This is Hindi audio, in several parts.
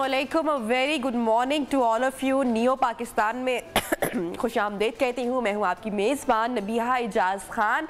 अस्सलामुअलैकुम, very good morning to all of you. Neo Pakistan में खुशामदीद कहती हूँ। मैं हूँ आपकी मेज़बान नबिहा इजाज़ खान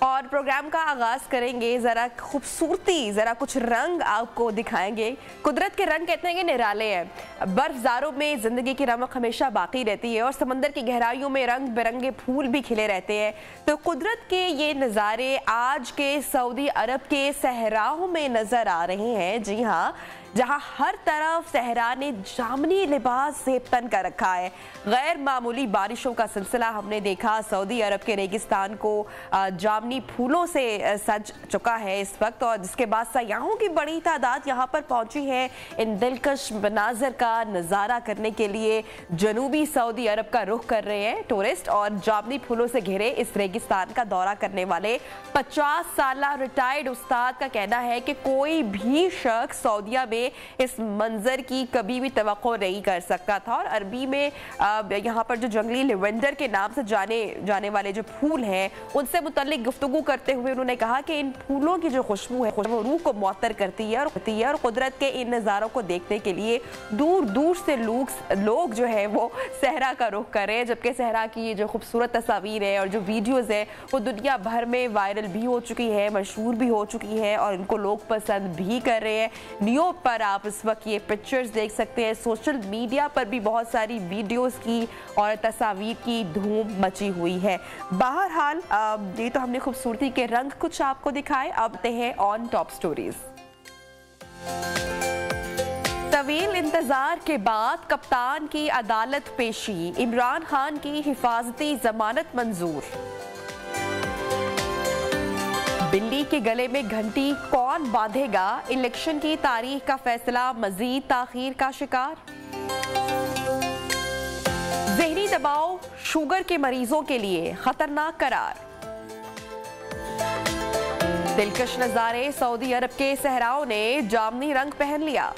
और प्रोग्राम का आगाज़ करेंगे। ज़रा खूबसूरती, ज़रा कुछ रंग आपको दिखाएंगे। कुदरत के रंग कहते हैं कि निराले हैं। बर्फ़ज़ारों में ज़िंदगी की रमक हमेशा बाकी रहती है और समंदर की गहराइयों में रंग बिरंगे फूल भी खिले रहते हैं। तो कुदरत के ये नज़ारे आज के सऊदी अरब के सहराओं में नज़र आ रहे हैं। जी हाँ, जहां हर तरफ सहरा ने जामनी लिबास ज़ेब तन कर रखा है। गैर मामूली बारिशों का सिलसिला हमने देखा। सऊदी अरब के रेगिस्तान को जामनी फूलों से सज चुका है इस वक्त, और जिसके बाद सयाहों की बड़ी तादाद यहां पर पहुंची है इन दिलकश मनाजर का नज़ारा करने के लिए। जनूबी सऊदी अरब का रुख कर रहे हैं टूरिस्ट और जामनी फूलों से घिरे इस रेगिस्तान का दौरा करने वाले 50 साल रिटायर्ड उस्ताद का कहना है कि कोई भी शख्स सऊदिया में इस मंजर की कभी भी तवक्को नहीं कर सकता था। और अरबी में यहाँ पर जो जंगली लेवेंडर के नाम से जाने जाने वाले जो फूल हैं उनसे मुतल्लिक गुफ्तगू करते हुए उन्होंने कहा कि इन फूलों की जो खुशबू है वो रूह को मुअत्तर करती है और कुदरत के इन नज़ारों को देखने के लिए दूर दूर से लोग जो है वो सहरा का रुख कर रहे हैं। जबकि सहरा की ये जो खूबसूरत तस्वीर है और जो वीडियोज़ है वो दुनिया भर में वायरल भी हो चुकी है, मशहूर भी हो चुकी है और इनको लोग पसंद भी कर रहे हैं। नियो पर आप इस वक्त ये पिक्चर्स देख सकते हैं। सोशल मीडिया पर भी बहुत सारी वीडियोस की और तस्वीर की धूम मची हुई है। बहरहाल ये तो हमने खूबसूरती के रंग कुछ आपको दिखाए। अब आते हैं ऑन टॉप स्टोरीज। तवील इंतजार के बाद कप्तान की अदालत पेशी, इमरान खान की हिफाजती जमानत मंजूर। बिल्ली के गले में घंटी कौन बांधेगा, इलेक्शन की तारीख का फैसला मजीद ताखीर का शिकार। ज़हनी दबाव शुगर के मरीजों के लिए खतरनाक करार। दिलकश नजारे, सऊदी अरब के सहराओं ने जामनी रंग पहन लिया।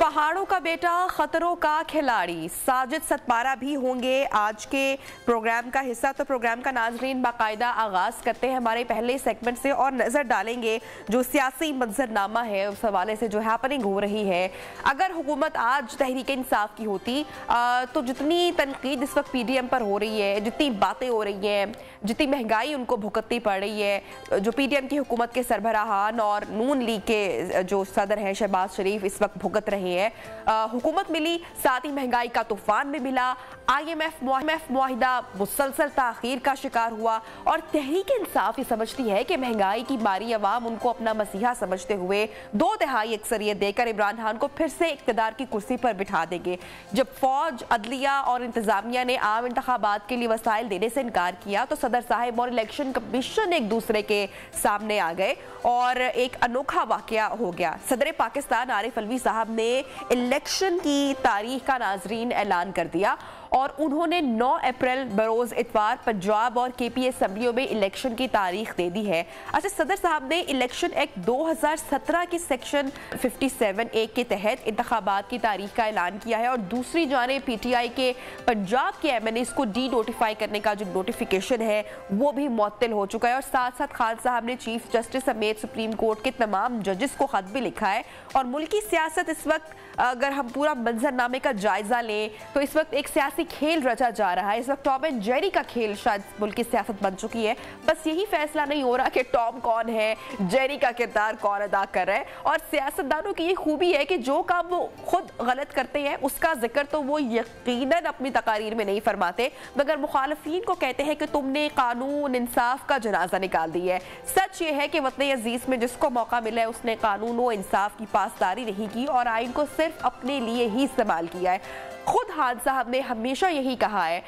पहाड़ों का बेटा खतरों का खिलाड़ी, साजिद सतपारा भी होंगे आज के प्रोग्राम का हिस्सा। तो प्रोग्राम का नाजरीन बाकायदा आगाज करते हैं हमारे पहले सेगमेंट से और नजर डालेंगे जो सियासी मंजरनामा है उस हवाले से जो हैपनिंग हो रही है। अगर हुकूमत आज तहरीक इंसाफ की होती तो जितनी तनकीद इस वक्त PDM पर हो रही है, जितनी बातें हो रही हैं, जितनी महंगाई उनको भुगतनी पड़ रही है, जो PDM की हुकूमत के सरबराहान और नून लीग के जो सदर हैं शहबाज शरीफ इस वक्त भुगत रहे हैं। हुकूमत मिली, साथ ही महंगाई का तूफान भी मिला। IMF मुआहिदा मुसलसल ताखीर का शिकार हुआ और तहरीक इंसाफ ये समझती है कि महंगाई की मारी अवाम उनको अपना मसीहा समझते हुए 2/3 अक्सरियत देकर इमरान खान को फिर से इक़्तिदार की कुर्सी पर बिठा देंगे। जब फौज, अदलिया और इंतजामिया ने आम इंतखाबात के लिए वसाइल देने से इनकार किया तो सदर साहिब और इलेक्शन कमीशन एक दूसरे के सामने आ गए और एक अनोखा वाकया हो गया। सदर पाकिस्तान आरिफ अलवी साहब ने इलेक्शन की तारीख का नाजरीन ऐलान कर दिया और उन्होंने 9 अप्रैल बरोज इतवार पंजाब और KP असम्बलियों में इलेक्शन की तारीख दे दी है। अच्छा, सदर साहब ने इलेक्शन एक्ट 2017 के सेक्शन 57A के तहत इंतखाबात की तारीख का ऐलान किया है और दूसरी जानिब PTI के पंजाब के MNAs को डी नोटिफाई करने का जो नोटिफिकेशन है वो भी मुअत्तल हो चुका है। और साथ साथ खान साहब ने चीफ जस्टिस समेत सुप्रीम कोर्ट के तमाम जजेस को खत भी लिखा है। और मुल्की सियासत इस वक्त अगर हम पूरा मंजरनामे का जायजा लें तो इस वक्त एक सियासी खेल रचा जा रहा है। इस वक्त टॉम एंड जेरी का खेल शायद मुल्क की सियासत बन चुकी है। बस यही फैसला नहीं हो रहा कि टॉम कौन है, जेरी का किरदार कौन अदा कर रहा है। और सियासतदानों की ये खूबी है कि जो काम वो खुद गलत करते हैं उसका जिक्र तो वो यकीनन अपनी तकारीर में नहीं फरमाते, मगर मुखालफीन को कहते हैं कि तुमने कानून इंसाफ का जनाजा निकाल दिया है। सच ये है कि वतन अजीज में जिसको मौका मिला है उसने कानून व इंसाफ की पासदारी नहीं की और आइन को सिर्फ अपने लिए ही इस्तेमाल किया है। खुद खान साहब ने हमेशा यही कहा है,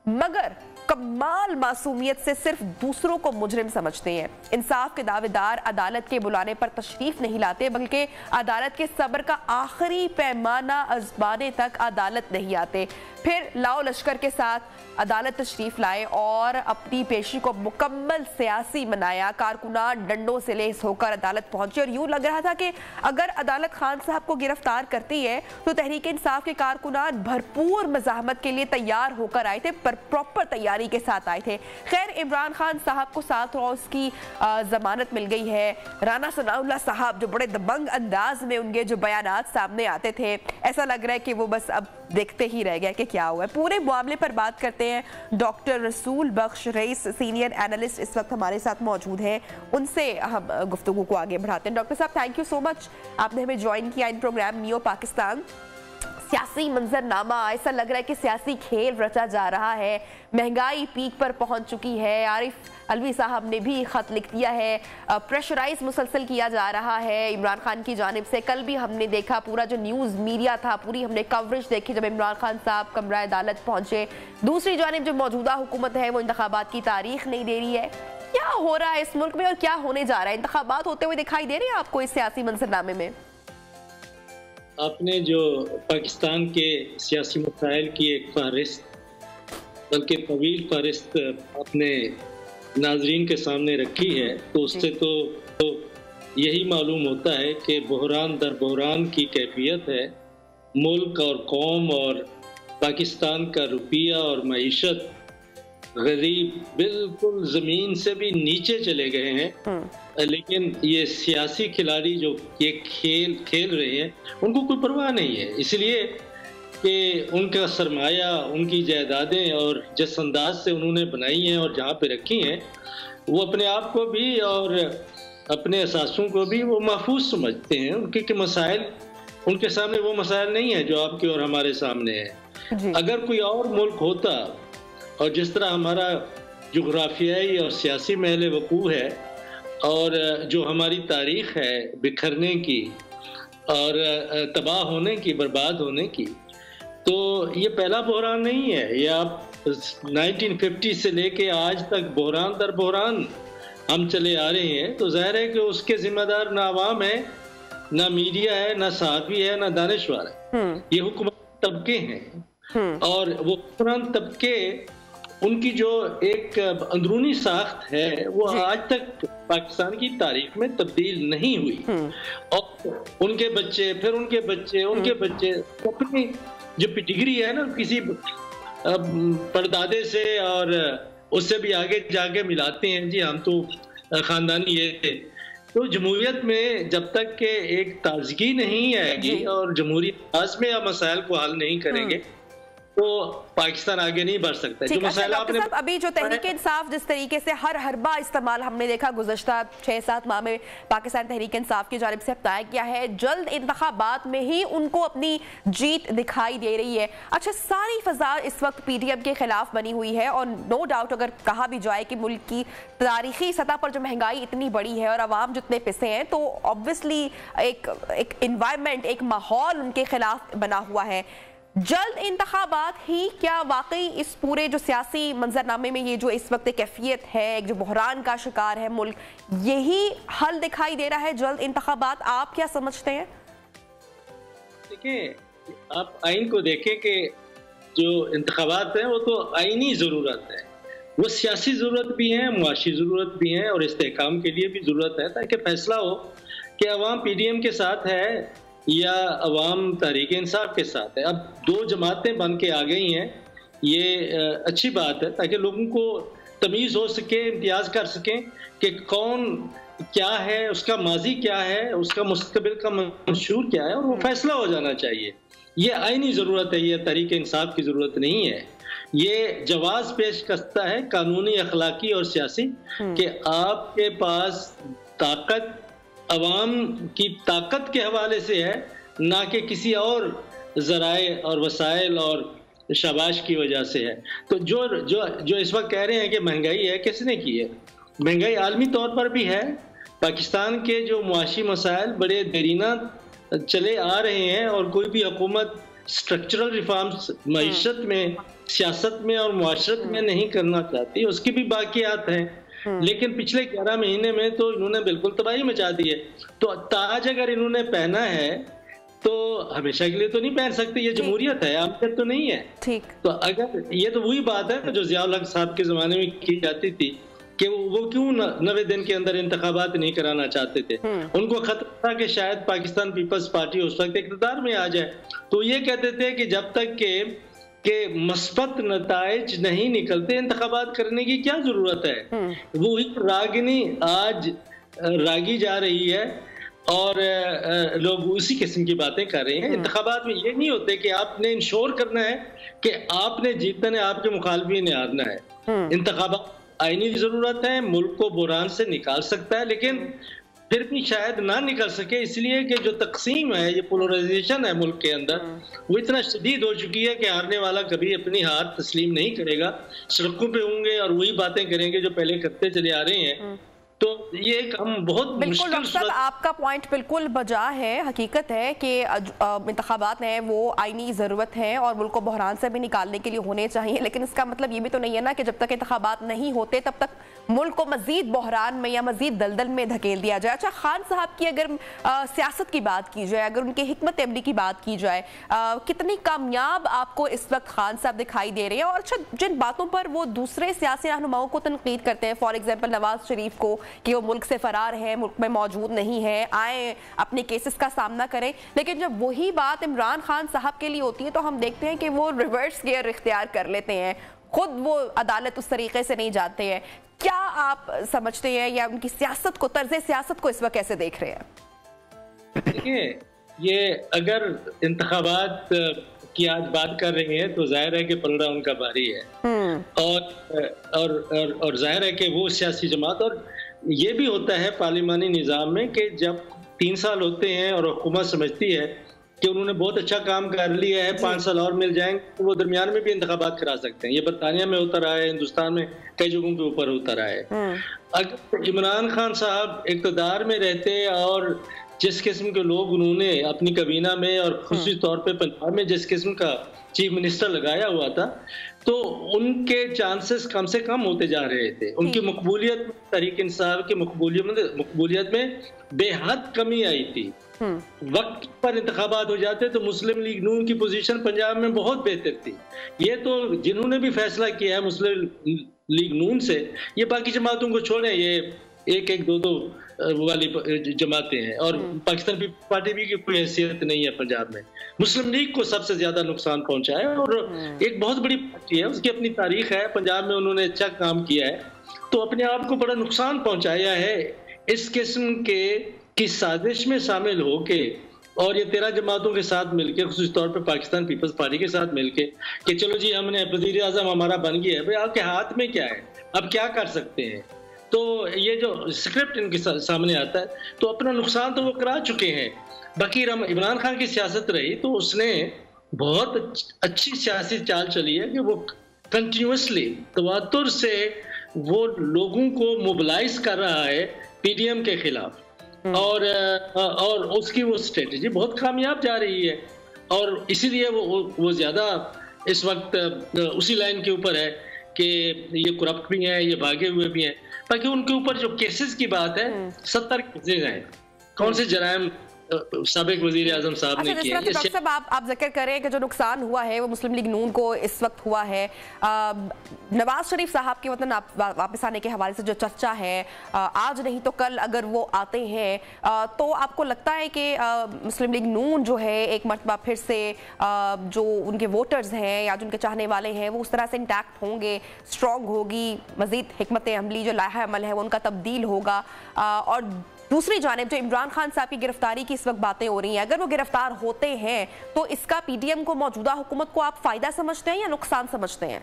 मगर कमाल मासूमियत से सिर्फ दूसरों को मुजरिम समझते हैं। इंसाफ के दावेदार अदालत के बुलाने पर तशरीफ नहीं लाते बल्कि अदालत के सब्र का आखिरी पैमाना आजमाने तक अदालत नहीं आते। फिर लाओ लश्कर के साथ अदालत तशरीफ लाए और अपनी पेशी को मुकम्मल सियासी बनाया। कारकुनान डंडों से लेस होकर अदालत पहुंचे और यूं लग रहा था कि अगर अदालत खान साहब को गिरफ्तार करती है तो तहरीक इंसाफ के कारकुनान भरपूर मज़ाहमत के लिए तैयार होकर आए थे, पर प्रॉपर तैयारी तैयारी के साथ आए थे। खैर, इमरान खान साहब को 7 रोज की जमानत मिल गई है। राना सनाउल्लाह साहब जो बड़े दबंग अंदाज में उनके जो बयानात सामने आते थे, ऐसा लग रहा है कि वो बस अब देखते ही रह गया कि क्या हुआ है। पूरे मामले पर बात करते हैं। डॉक्टर रसूल बख्श रईस सीनियर एनालिस्ट इस वक्त हमारे साथ मौजूद हैं, उनसे हम गुफ्तगू को आगे बढ़ाते हैं। डॉक्टर साहब, थैंक यू सो मच, आपने हमें ज्वाइन किया इन प्रोग्राम नियो पाकिस्तान। सियासी मंजरनामा, ऐसा लग रहा है कि सियासी खेल रचा जा रहा है। महंगाई पीक पर पहुंच चुकी है। आरिफ अलवी साहब ने भी खत लिख दिया है। प्रेशराइज मुसलसल किया जा रहा है इमरान खान की जानिब से। कल भी हमने देखा, पूरा जो न्यूज़ मीडिया था, पूरी हमने कवरेज देखी जब इमरान खान साहब कमरा अदालत पहुंचे। दूसरी जानिब जो मौजूदा हुकूमत है वो इंतखाबात की तारीख नहीं दे रही है। क्या हो रहा है इस मुल्क में और क्या होने जा रहा है? इंतखाबात होते हुए दिखाई दे रहे हैं आपको इस सियासी मंजरनामे में? आपने जो पाकिस्तान के सियासी मसाइल की एक फहरिस्त, बल्कि तवील फहरिस्त अपने नाजरीन के सामने रखी है, तो उससे तो यही मालूम होता है कि बहरान दर बहरान की कैफियत है। मुल्क और कौम और पाकिस्तान का रुपया और मईशत गरीब बिल्कुल ज़मीन से भी नीचे चले गए हैं। लेकिन ये सियासी खिलाड़ी जो ये खेल रहे हैं, उनको कोई परवाह नहीं है, इसलिए कि उनका सरमाया, उनकी जायदादें और जिस अंदाज से उन्होंने बनाई हैं और जहाँ पे रखी हैं, वो अपने आप को भी और अपने असासों को भी वो महफूज समझते हैं। उनके मसाइल, उनके सामने वो मसाइल नहीं है जो आपके और हमारे सामने है। अगर कोई और मुल्क होता और जिस तरह हमारा जुग्राफियाई और सियासी महल वकूअ है और जो हमारी तारीख है बिखरने की और तबाह होने की, बर्बाद होने की, तो ये पहला बहरान नहीं है। ये आप 1950 से लेके आज तक बहरान दर बहरान हम चले आ रहे हैं। तो जाहिर है कि उसके जिम्मेदार ना आवाम है, ना मीडिया है, ना सहाफ़ी है, ना दानिशवर है। ये हुकूमत तबके हैं और वो हुक्मरान तबके, उनकी जो एक अंदरूनी साख्त है वो आज तक पाकिस्तान की तारीख में तब्दील नहीं हुई। और उनके बच्चे, फिर उनके बच्चे, उनके बच्चे अपनी जो पिटिगरी है ना किसी परदादे से और उससे भी आगे जाके मिलाते हैं, जी हम तो खानदानी ये थे। तो जमहूरियत में जब तक के एक ताजगी नहीं आएगी और जमहूरी अंदाज में आप मसाइल को हल नहीं करेंगे तो पाकिस्तान आगे नहीं बढ़ सकता। जो मसाला आपने अभी जो तहरीक इंसाफ जिस तरीके से हर हरबा इस्तेमाल हमने देखा गुज़श्ता 6-7 माह में पाकिस्तान तहरीक इंसाफ की जानिब से बताया गया है, जल्द इंतखाबात में ही उनको अपनी जीत दिखाई दे रही है। अच्छा, सारी फजा इस वक्त PDM के खिलाफ बनी हुई है और नो डाउट अगर कहा भी जाए कि मुल्क की तारीखी सतह पर जो महंगाई इतनी बड़ी है और आवाम जितने पिसे हैं, तो ऑब्वियसली एक इन्वायरमेंट, एक माहौल उनके खिलाफ बना हुआ है। जल्द इंतखाबात ही क्या वाकई इस पूरे जो सियासी मंजरनामे में ये जो इस वक्त कैफियत है, एक जो बहरान का शिकार है मुल्क, यही हल दिखाई दे रहा है जल्द इंतखाबात? आप क्या समझते हैं? देखिए, आप आइन को देखें कि जो इंतखाबात हैं वो तो आइनी ज़रूरत है, वो सियासी ज़रूरत भी है, मुआशी ज़रूरत भी है और इस्तेहकाम के लिए भी ज़रूरत है, ताकि फैसला हो कि अवाम PDM के साथ है या अवाम तहरीक इंसाफ के साथ है। अब 2 जमातें बन के आ गई हैं, ये अच्छी बात है, ताकि लोगों को तमीज़ हो सके, इम्तियाज़ कर सकें कि कौन क्या है, उसका माजी क्या है, उसका मुस्तकबिल का मंशूर क्या है, और वो फैसला हो जाना चाहिए। ये आइनी ज़रूरत है, ये तहरीक इंसाफ की ज़रूरत नहीं है। ये जवाज़ पेश करता है कानूनी, अखलाकी और सियासी कि आपके पास ताकत अवाम की ताकत के हवाले से है, ना कि किसी और ज़राए और वसाइल और शाबाश की वजह से है। तो जो इस वक्त कह रहे हैं कि महंगाई है, किसने की है? महंगाई आलमी तौर पर भी है। पाकिस्तान के जो मुआशी मसाइल बड़े देरीना चले आ रहे हैं और कोई भी हुकूमत स्ट्रक्चरल रिफॉर्म्स मईशत में, सियासत में और मुआशरत में नहीं करना चाहती, उसकी भी बाकियात हैं। लेकिन पिछले 11 महीने में तो इन्होंने बिल्कुल तबाही मचा दी है। तो ताज अगर इन्होंने पहना है तो हमेशा के लिए तो नहीं पहन सकते, ये जमहूरियत है, आमदन तो नहीं है। ठीक। तो अगर ये तो वही बात है जो ज़ियाउल हक साहब के ज़माने में की जाती थी कि वो क्यों 90 दिन के अंदर इंतखाबात नहीं कराना चाहते थे। उनको खतरा था कि शायद पाकिस्तान पीपल्स पार्टी उस वक्त इक़्तिदार में आ जाए, तो ये कहते थे कि जब तक के कि मस्बत नताइज नहीं निकलते, इंतखाबात करने की क्या जरूरत है? वो ही रागिनी आज रागी जा रही है और लोग उसी किस्म की बातें कर रहे हैं। इंतखाबात में ये नहीं होते कि आपने इंश्योर करना है कि आपने जीतना है, आपके मुखालफी ने हारना है। इंतखाबात आईनी जरूरत है, मुल्क को बुहरान से निकाल सकता है, लेकिन फिर भी शायद ना निकल सके, इसलिए कि जो तकसीम है, ये पोलराइजेशन है मुल्क के अंदर, वो इतना शदीद हो चुकी है कि हारने वाला कभी अपनी हार तस्लीम नहीं करेगा। सड़कों पे होंगे और वही बातें करेंगे जो पहले करते चले आ रहे हैं। तो ये एक हम बहुत बिल्कुल डॉक्टर, आपका पॉइंट बिल्कुल बजा है। हकीकत है कि इंतखाबात हैं वो आईनी ज़रूरत है और मुल्क को बहरान से भी निकालने के लिए होने चाहिए, लेकिन इसका मतलब ये भी तो नहीं है ना कि जब तक इंतखाबात नहीं होते तब तक मुल्क को मजीद बहरान में या मजीद दलदल में धकेल दिया जाए। अच्छा, खान साहब की अगर सियासत की बात की जाए, अगर उनके हिकमत अमली की बात की जाए, कितनी कामयाब आपको इस वक्त खान साहब दिखाई दे रहे हैं? और अच्छा, जिन बातों पर वो दूसरे सियासी रहनुमाओं को तनकीद करते हैं, फॉर एग्जाम्पल नवाज शरीफ को, कि वो मुल्क से फरार है, मुल्क में मौजूद नहीं है, आए अपने केसेस का सामना करें, लेकिन जब वही बात इमरान खान साहब के लिए होती है तो हम देखते हैं कि वो रिवर्स गियर इख्तियार कर लेते हैं, खुद वो अदालत उस तरीके से नहीं जाते हैं। क्या आप समझते हैं या उनकी सियासत को, तर्ज सियासत को इस वक्त कैसे देख रहे हैं? देखिए, ये अगर इंतखाबात की आज बात कर रही हैं तो जाहिर है कि पलड़ा उनका भारी है, और जाहिर है कि वो सियासी जमात, और ये भी होता है पार्लिमानी निज़ाम में कि जब 3 साल होते हैं और हुकूमत समझती है कि उन्होंने बहुत अच्छा काम कर लिया है, 5 साल और मिल जाएंगे, तो वो दरमियान में भी इंतखाबात करा सकते हैं। ये बरतानिया में होता रहा है, हिंदुस्तान में कई जगहों के ऊपर होता रहा है। अगर इमरान खान साहब इक़्तिदार में रहते और जिस किस्म के लोग उन्होंने अपनी kabina में और खुसूसी तौर पे पंजाब में जिस किस्म का चीफ मिनिस्टर लगाया हुआ था, तो उनके चांसेस कम से कम होते जा रहे थे। उनकी मकबूलियत, तहरीक इंसाफ की मकबूलियत में बेहद कमी आई थी। वक्त पर इंतखाबात हो जाते तो मुस्लिम लीग नून की पोजीशन पंजाब में बहुत बेहतर थी। ये तो जिन्होंने भी फैसला किया है मुस्लिम लीग नून से, ये बाकी जमातों को छोड़े, ये 1-1, 2-2 वाली जमातें हैं, और पाकिस्तान पीपल्स पार्टी भी की कोई हैसियत नहीं है पंजाब में। मुस्लिम लीग को सबसे ज्यादा नुकसान पहुंचा है, और एक बहुत बड़ी पार्टी है, उसकी अपनी तारीख है, पंजाब में उन्होंने अच्छा काम किया है, तो अपने आप को बड़ा नुकसान पहुंचाया है। इस किस्म की साजिश में शामिल होके और ये 13 जमातों के साथ मिलके, खास तौर पे पाकिस्तान पीपल्स पार्टी के साथ मिलके, कि चलो जी हमने वज़ीर आज़म हमारा बन गया है, भाई आपके हाथ में क्या है, अब क्या कर सकते हैं? तो ये जो स्क्रिप्ट इनके सामने आता है, तो अपना नुकसान तो वो करा चुके हैं। बाकी इमरान खान की सियासत रही तो उसने बहुत अच्छी सियासी चाल चली है कि वो कंटिन्यूसली तवातुर से वो लोगों को मोबिलाइज कर रहा है पीडीएम के खिलाफ, और उसकी वो स्ट्रेटजी बहुत कामयाब जा रही है, और इसीलिए वो ज्यादा इस वक्त उसी लाइन के ऊपर है कि ये करप्ट भी हैं, ये भागे हुए भी हैं। बाकी उनके ऊपर जो केसेस की बात है, 70 केसेस हैं। कौन से जराइम साबिक वज़ीर आज़म साहब ने किया। डॉक्टर साहब, आप जिक्र करें कि जो नुकसान हुआ है वो मुस्लिम लीग नून को इस वक्त हुआ है, नवाज शरीफ साहब के वतन वापस आने के हवाले से जो चर्चा है, आज नहीं तो कल अगर वो आते हैं, तो आपको लगता है कि मुस्लिम लीग नून जो है एक मरतबा फिर से जो उनके वोटर्स हैं या जो उनके चाहने वाले हैं वो उस तरह से इंटैक्ट होंगे, स्ट्रॉन्ग होगी, मजीद हिकमत अमली जो लाहा अमल है वो उनका तब्दील होगा? और दूसरी जानिब जो इमरान खान साहब की गिरफ्तारी की इस वक्त बातें हो रही हैं, अगर वो गिरफ्तार होते हैं तो इसका पीडीएम को, मौजूदा हुकूमत को आप फायदा समझते हैं या नुकसान समझते हैं?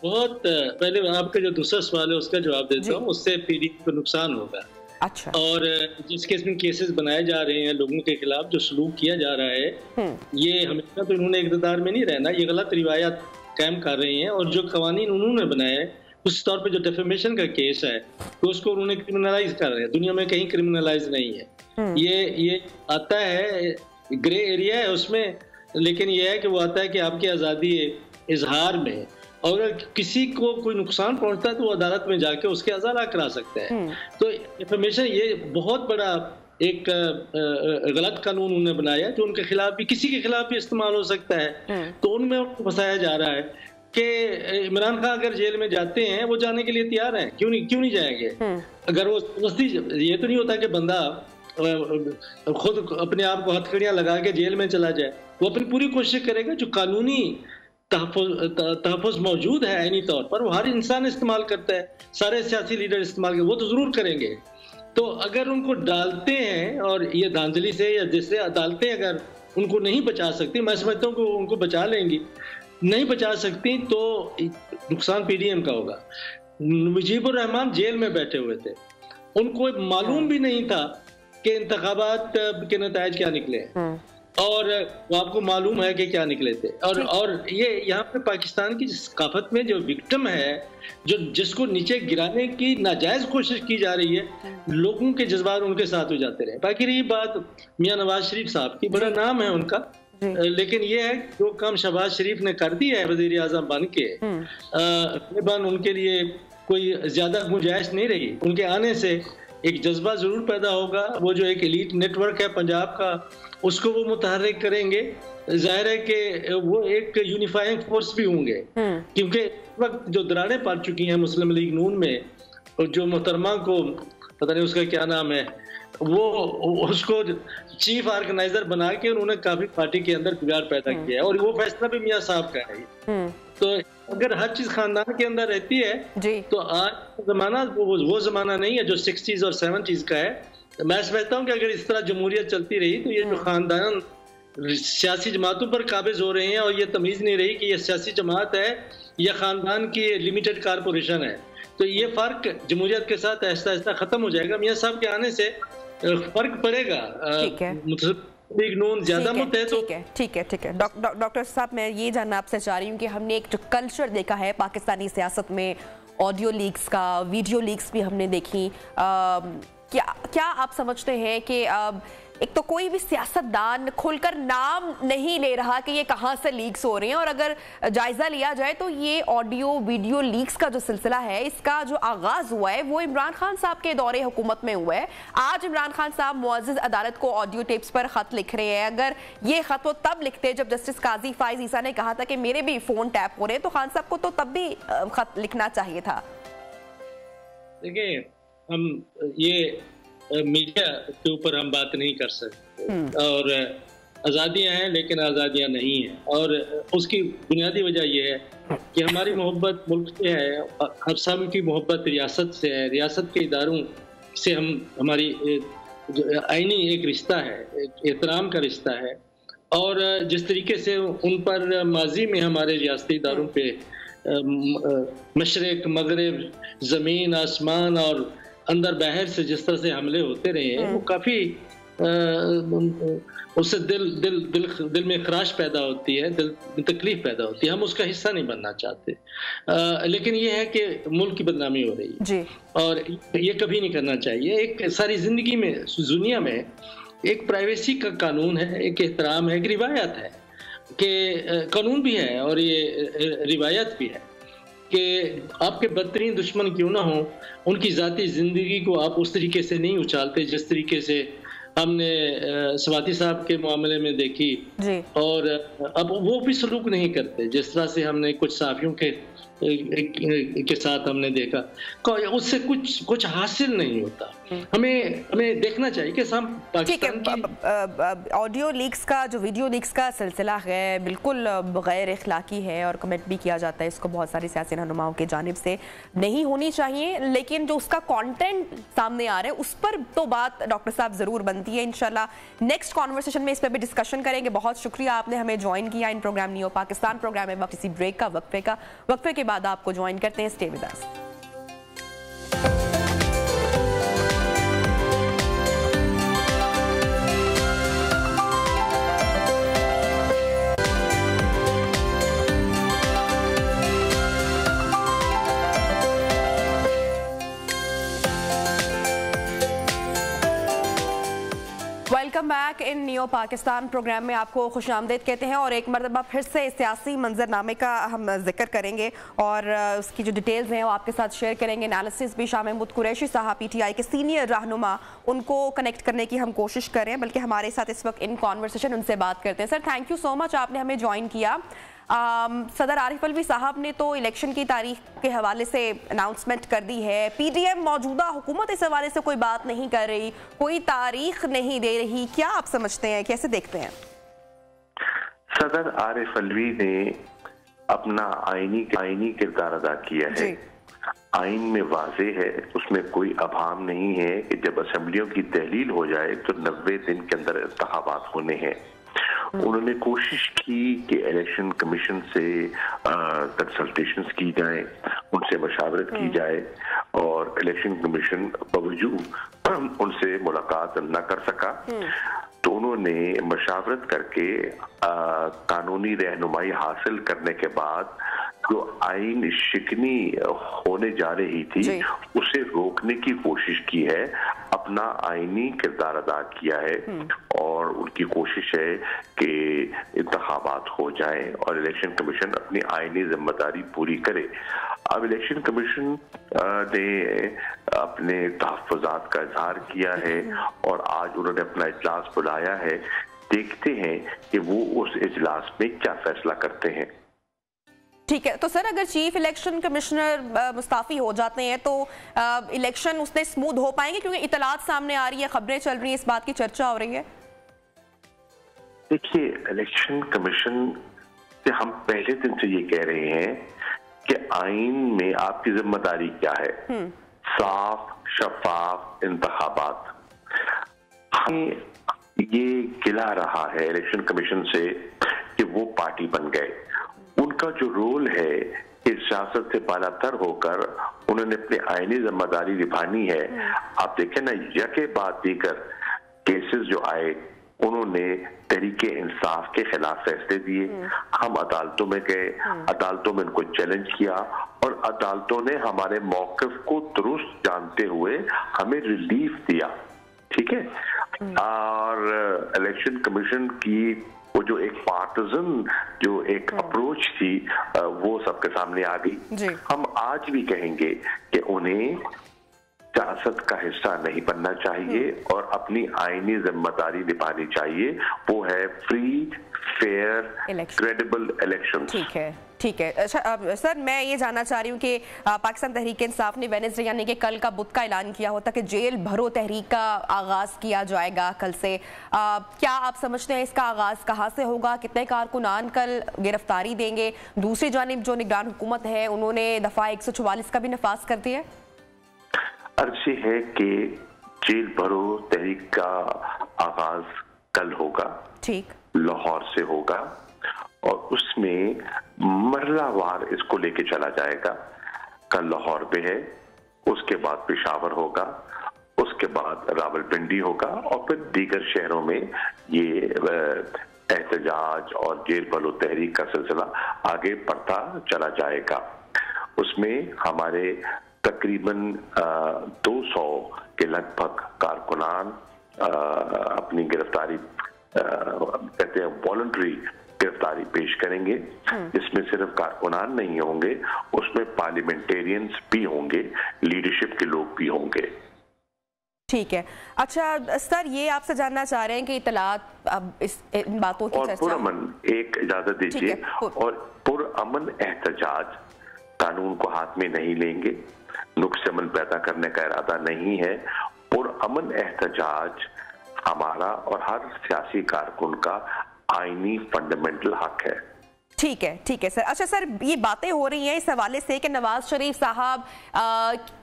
बहुत पहले आपका जो दूसरा सवाल है उसका जवाब देता हूँ। उससे पीडीएम को नुकसान होगा। अच्छा। और जिस किस्म केसेस बनाए जा रहे हैं लोगों के खिलाफ, जो सलूक किया जा रहा है, ये हमेशा तो इन्होंने इक़्तिदार में नहीं रहना, ये गलत रिवायत कायम कर रहे हैं, और जो कवानीन उन्होंने बनाए उस तौर पे जो डेफेमेशन का केस है तो उसको उन्होंने क्रिमिनलाइज कर रहे हैं। दुनिया में कहीं क्रिमिनलाइज नहीं है। ये आता है, ग्रे एरिया है उसमें, लेकिन ये है कि वो आता है कि आपकी आज़ादी इजहार में, और अगर किसी को कोई नुकसान पहुंचता है तो वो अदालत में जाके उसके अजाला करा सकता है। तो डेफेमेशन ये बहुत बड़ा एक गलत कानून उन्होंने बनाया जो उनके खिलाफ भी, किसी के खिलाफ भी इस्तेमाल हो सकता है। तो उनमें फंसाया जा रहा है कि इमरान खान अगर जेल में जाते हैं, वो जाने के लिए तैयार हैं, क्यों नहीं जाएंगे? अगर वो ये तो नहीं होता कि बंदा खुद अपने आप को हथकड़ियां लगा के जेल में चला जाए, वो अपनी पूरी कोशिश करेगा जो कानूनी तहफ़्फ़ुज़ मौजूद है आईनी तौर पर, वो हर इंसान इस्तेमाल करता है, सारे सियासी लीडर इस्तेमाल करते, वो तो ज़रूर करेंगे। तो अगर उनको डालते हैं और ये धांधली से या जिससे अदालतें अगर उनको नहीं बचा सकती, मैं समझता हूँ कि उनको बचा लेंगी, नहीं बचा सकती तो नुकसान पीडीएम का होगा। मुजीबुर रहमान जेल में बैठे हुए थे, उनको मालूम भी नहीं था कि इंतखाबात के नतायज क्या निकले हैं, और वो आपको मालूम है कि क्या निकले थे। और ये यहाँ पे पाकिस्तान की सकाफत में जो विक्टिम है, जो जिसको नीचे गिराने की नाजायज कोशिश की जा रही है, लोगों के जज्बात उनके साथ हो जाते रहे। बाकी रही बात मियां नवाज शरीफ साहब की, बड़ा नाम है उनका, लेकिन ये है जो काम शहबाज शरीफ ने कर दिया है वजीर आजम बन के, उनके लिए कोई ज्यादा गुंजाइश नहीं रही। उनके आने से एक जज्बा जरूर पैदा होगा, वो जो एक एलीट नेटवर्क है पंजाब का, उसको वो मुतहर्रिक करेंगे। जाहिर है कि वो एक यूनिफाइंग फोर्स भी होंगे, क्योंकि इस वक्त जो दरारें पड़ चुकी हैं मुस्लिम लीग नून में, जो मोहतरमा को पता नहीं उसका क्या नाम है, वो उसको चीफ ऑर्गेनाइजर बना के उन्होंने काफी पार्टी के अंदर बिगाड़ पैदा किया है, और वो फैसला भी मियां साहब का है। तो अगर हर चीज खानदान के अंदर रहती है तो आज जमाना वो जमाना नहीं है जो 60s और 70s का है। मैं समझता हूँ कि अगर इस तरह जमहूरियत चलती रही तो ये जो खानदान सियासी जमातों पर काबिज हो रहे हैं, और ये तमीज नहीं रही कि ये सियासी जमात है या खानदान की लिमिटेड कारपोरेशन है, तो ये फर्क जमहूरियत के साथ ऐसा ऐसा खत्म हो जाएगा। मियां साहब के आने से फर्क पड़ेगा। ठीक है। डॉक्टर साहब, मैं ये जानना आपसे चाह रही हूँ कि हमने एक जो कल्चर देखा है पाकिस्तानी सियासत में, ऑडियो लीक्स का, वीडियो लीक्स भी हमने देखी, क्या आप समझते हैं कि एक तो कोई भी सियासतदान खुलकर नाम नहीं ले रहा कि ये कहां से लीक्स हो रहे हैं, और अगर जायजा लिया जाए तो ये ऑडियो वीडियो लीक्स का जो सिलसिला है, इसका जो आगाज हुआ है वो इमरान खान साहब के दौरे हुकूमत में हुआ है। आज इमरान खान साहब मुअज़्ज़िज़ अदालत को ऑडियो टेप्स पर खत लिख रहे हैं। अगर ये खत वो तब लिखते जब जस्टिस काजी फाइज ईसा ने कहा था कि मेरे भी फोन टैप हो रहे हैं, तो खान साहब को तो तब भी खत लिखना चाहिए था। देखिए, हम ये मीडिया के ऊपर हम बात नहीं कर सकते, और आज़ादियाँ हैं लेकिन आज़ादियाँ नहीं हैं, और उसकी बुनियादी वजह यह है कि हमारी मोहब्बत मुल्क से है, हम सब की मोहब्बत रियासत से है, रियासत के इदारों से हमारी आईनी एक रिश्ता है, एक एहतराम का रिश्ता है, और जिस तरीके से उन पर माजी में हमारे रियासती इदारों पे मशरिक मगरिब ज़मीन आसमान और अंदर बाहर से जिस तरह से हमले होते रहे हैं, वो काफ़ी उससे दिल में खराश पैदा होती है, दिल में तकलीफ पैदा होती है। हम उसका हिस्सा नहीं बनना चाहते, लेकिन ये है कि मुल्क की बदनामी हो रही है और ये कभी नहीं करना चाहिए। एक सारी ज़िंदगी में, दुनिया में एक प्राइवेसी का कानून है, एक एहतराम है, एक रिवायत है कि कानून भी है और ये रिवायत भी है कि आपके बदतरीन दुश्मन क्यों ना हो, उनकी ज़ाती ज़िंदगी को आप उस तरीके से नहीं उछालते जिस तरीके से हमने स्वाति साहब के मामले में देखी जी। और अब वो भी सलूक नहीं करते जिस तरह से हमने कुछ सहाफ़ियों के साथ हमने देखा, उससे कुछ हासिल नहीं होता। हमें देखना चाहिए कि हम पाकिस्तान की ऑडियो लीक्स का, जो वीडियो लीक्स का सिलसिला है, बिल्कुल गैर इखलाकी है और कमेंट भी किया जाता है इसको बहुत सारी सियासी रहनुमाओं की जानिब से, नहीं होनी चाहिए, लेकिन जो उसका कंटेंट सामने आ रहा है उस पर तो बात डॉक्टर साहब ज़रूर बनती है। इंशाल्लाह नेक्स्ट कॉन्वर्सेशन में इस पर भी डिस्कशन करेंगे। बहुत शुक्रिया आपने हमें ज्वाइन किया इन प्रोग्राम नियो पाकिस्तान प्रोग्राम में। किसी ब्रेक का वक्फे के बाद आपको ज्वाइन करते हैं। Stay with us. Welcome back in Neo Pakistan programme में आपको खुशामदीद कहते हैं और एक मरतबा फिर से सियासी मंजरनामे का हम जिक्र करेंगे और उसकी जो डिटेल्स हैं वो आपके साथ शेयर करेंगे। एनालिसिस भी शाह महमूद कुरैशी साहब PTI के सीनियर रहनुमा, उनको कनेक्ट करने की हम कोशिश कर रहे हैं, बल्कि हमारे साथ इस वक्त इन कॉन्वर्सेशन उनसे बात करते हैं। Sir, thank you so much, आपने हमें ज्वाइन किया। सदर आरिफ अलवी साहब ने तो इलेक्शन की तारीख के हवाले से अनाउंसमेंट कर दी है। PDM मौजूदा हुकूमत इस हवाले से कोई बात नहीं कर रही, कोई तारीख नहीं दे रही, क्या आप समझते हैं, कैसे देखते हैं? सदर आरिफ अलवी ने अपना आईनी किरदार अदा किया है। आइन में वाज़ेह है, उसमें कोई अभाम नहीं है कि जब असेंबलियों की तहलील हो जाए तो 90 दिन के अंदर इंतखाबात होने हैं। उन्होंने कोशिश की कि इलेक्शन कमीशन से कंसल्टेशंस की जाए, उनसे मशावरत की जाए, और इलेक्शन कमीशन बावजूद उनसे मुलाकात न कर सका। तो उन्होंने मशावरत करके कानूनी रहनुमाई हासिल करने के बाद जो आइन शिकनी होने जा रही थी उसे रोकने की कोशिश की है, अपना आईनी किरदार अदा किया है, और उनकी कोशिश है कि इंतखाबात हो जाए और इलेक्शन कमीशन अपनी आईनी जिम्मेदारी पूरी करे। अब इलेक्शन कमीशन ने अपने तहफ़्फ़ुज़ात का इजहार किया है और आज उन्होंने अपना इजलास बुलाया है। देखते हैं कि वो उस इजलास में क्या फैसला करते हैं। ठीक है, तो सर अगर चीफ इलेक्शन कमिश्नर मुस्ताफी हो जाते हैं तो इलेक्शन उसने स्मूथ हो पाएंगे, क्योंकि इतलात सामने आ रही है, खबरें चल रही हैं, इस बात की चर्चा हो रही है। देखिए, इलेक्शन कमीशन से हम पहले दिन से ये कह रहे हैं कि आइन में आपकी जिम्मेदारी क्या है, साफ शफाफ इंतखाबात। हमें ये गिला रहा है इलेक्शन कमीशन से कि वो पार्टी बन गए। उनका जो रोल है इस सियासत से बालातर होकर उन्होंने अपनी आईनी जिम्मेदारी निभानी है। आप देखें ना, यके बाद दीगर केसेस जो आए उन्होंने तहरीके इंसाफ के खिलाफ फैसले दिए। हम अदालतों में गए, अदालतों में उनको चैलेंज किया और अदालतों ने हमारे मौक़िफ़ को दुरुस्त जानते हुए हमें रिलीफ दिया। ठीक है, और इलेक्शन कमीशन की वो जो एक पार्टिजन जो एक अप्रोच थी वो सबके सामने आ गई। हम आज भी कहेंगे कि उन्हें सियासत का हिस्सा नहीं बनना चाहिए और अपनी आईनी जिम्मेदारी निभानी चाहिए। वो है फ्री फेयर क्रेडिबल इलेक्शन। ठीक है। अच्छा सर, मैं ये जानना चाह रही हूँ कि पाकिस्तान तहरीक इंसाफ ने वेडनेसडे यानी कि कल का बुध का ऐलान किया होता कि जेल भरो तहरीक का आगाज किया जाएगा कल से। क्या आप समझते हैं इसका आगाज कहाँ से होगा? कितने कारकुनान कल गिरफ्तारी देंगे? दूसरी जानिब जो निगरान हुकूमत है उन्होंने दफा 144 का भी नफाज कर दिया है। अर्ज है कि जेल भरो तहरीक का आगाज कल होगा, ठीक, लाहौर से होगा और उसमें मरलावार इसको लेके चला जाएगा। कल लाहौर पे है, उसके बाद पेशावर होगा, उसके बाद रावलपिंडी होगा और फिर दीगर शहरों में ये एहतजाज और जेल भरो तहरीक का सिलसिला आगे बढ़ता चला जाएगा। उसमें हमारे तकरीबन 200 के लगभग कारकुनान अपनी गिरफ्तारी कहते हैं वॉलंटरी गिरफ्तारी पेश करेंगे, जिसमें सिर्फ कारकुनान नहीं होंगे, उसमें पार्लियामेंटेरियंस भी होंगे, लीडरशिप के लोग भी होंगे। ठीक है। अच्छा सर, ये आपसे जानना चाह रहे हैं कि इतलात अब इन बातों की चर्चा, पुरअमन एक इजाजत दीजिए, और पुरअमन एहतजाज कानून को हाथ में नहीं लेंगे, नुक्स अमन पैदा करने का इरादा नहीं है। पुरअमन एहतजाज हमारा और हर सियासी कारकुन का आईनी फंडामेंटल हक है। ठीक है सर। अच्छा सर, ये बातें हो रही हैं इस हवाले से कि नवाज शरीफ साहब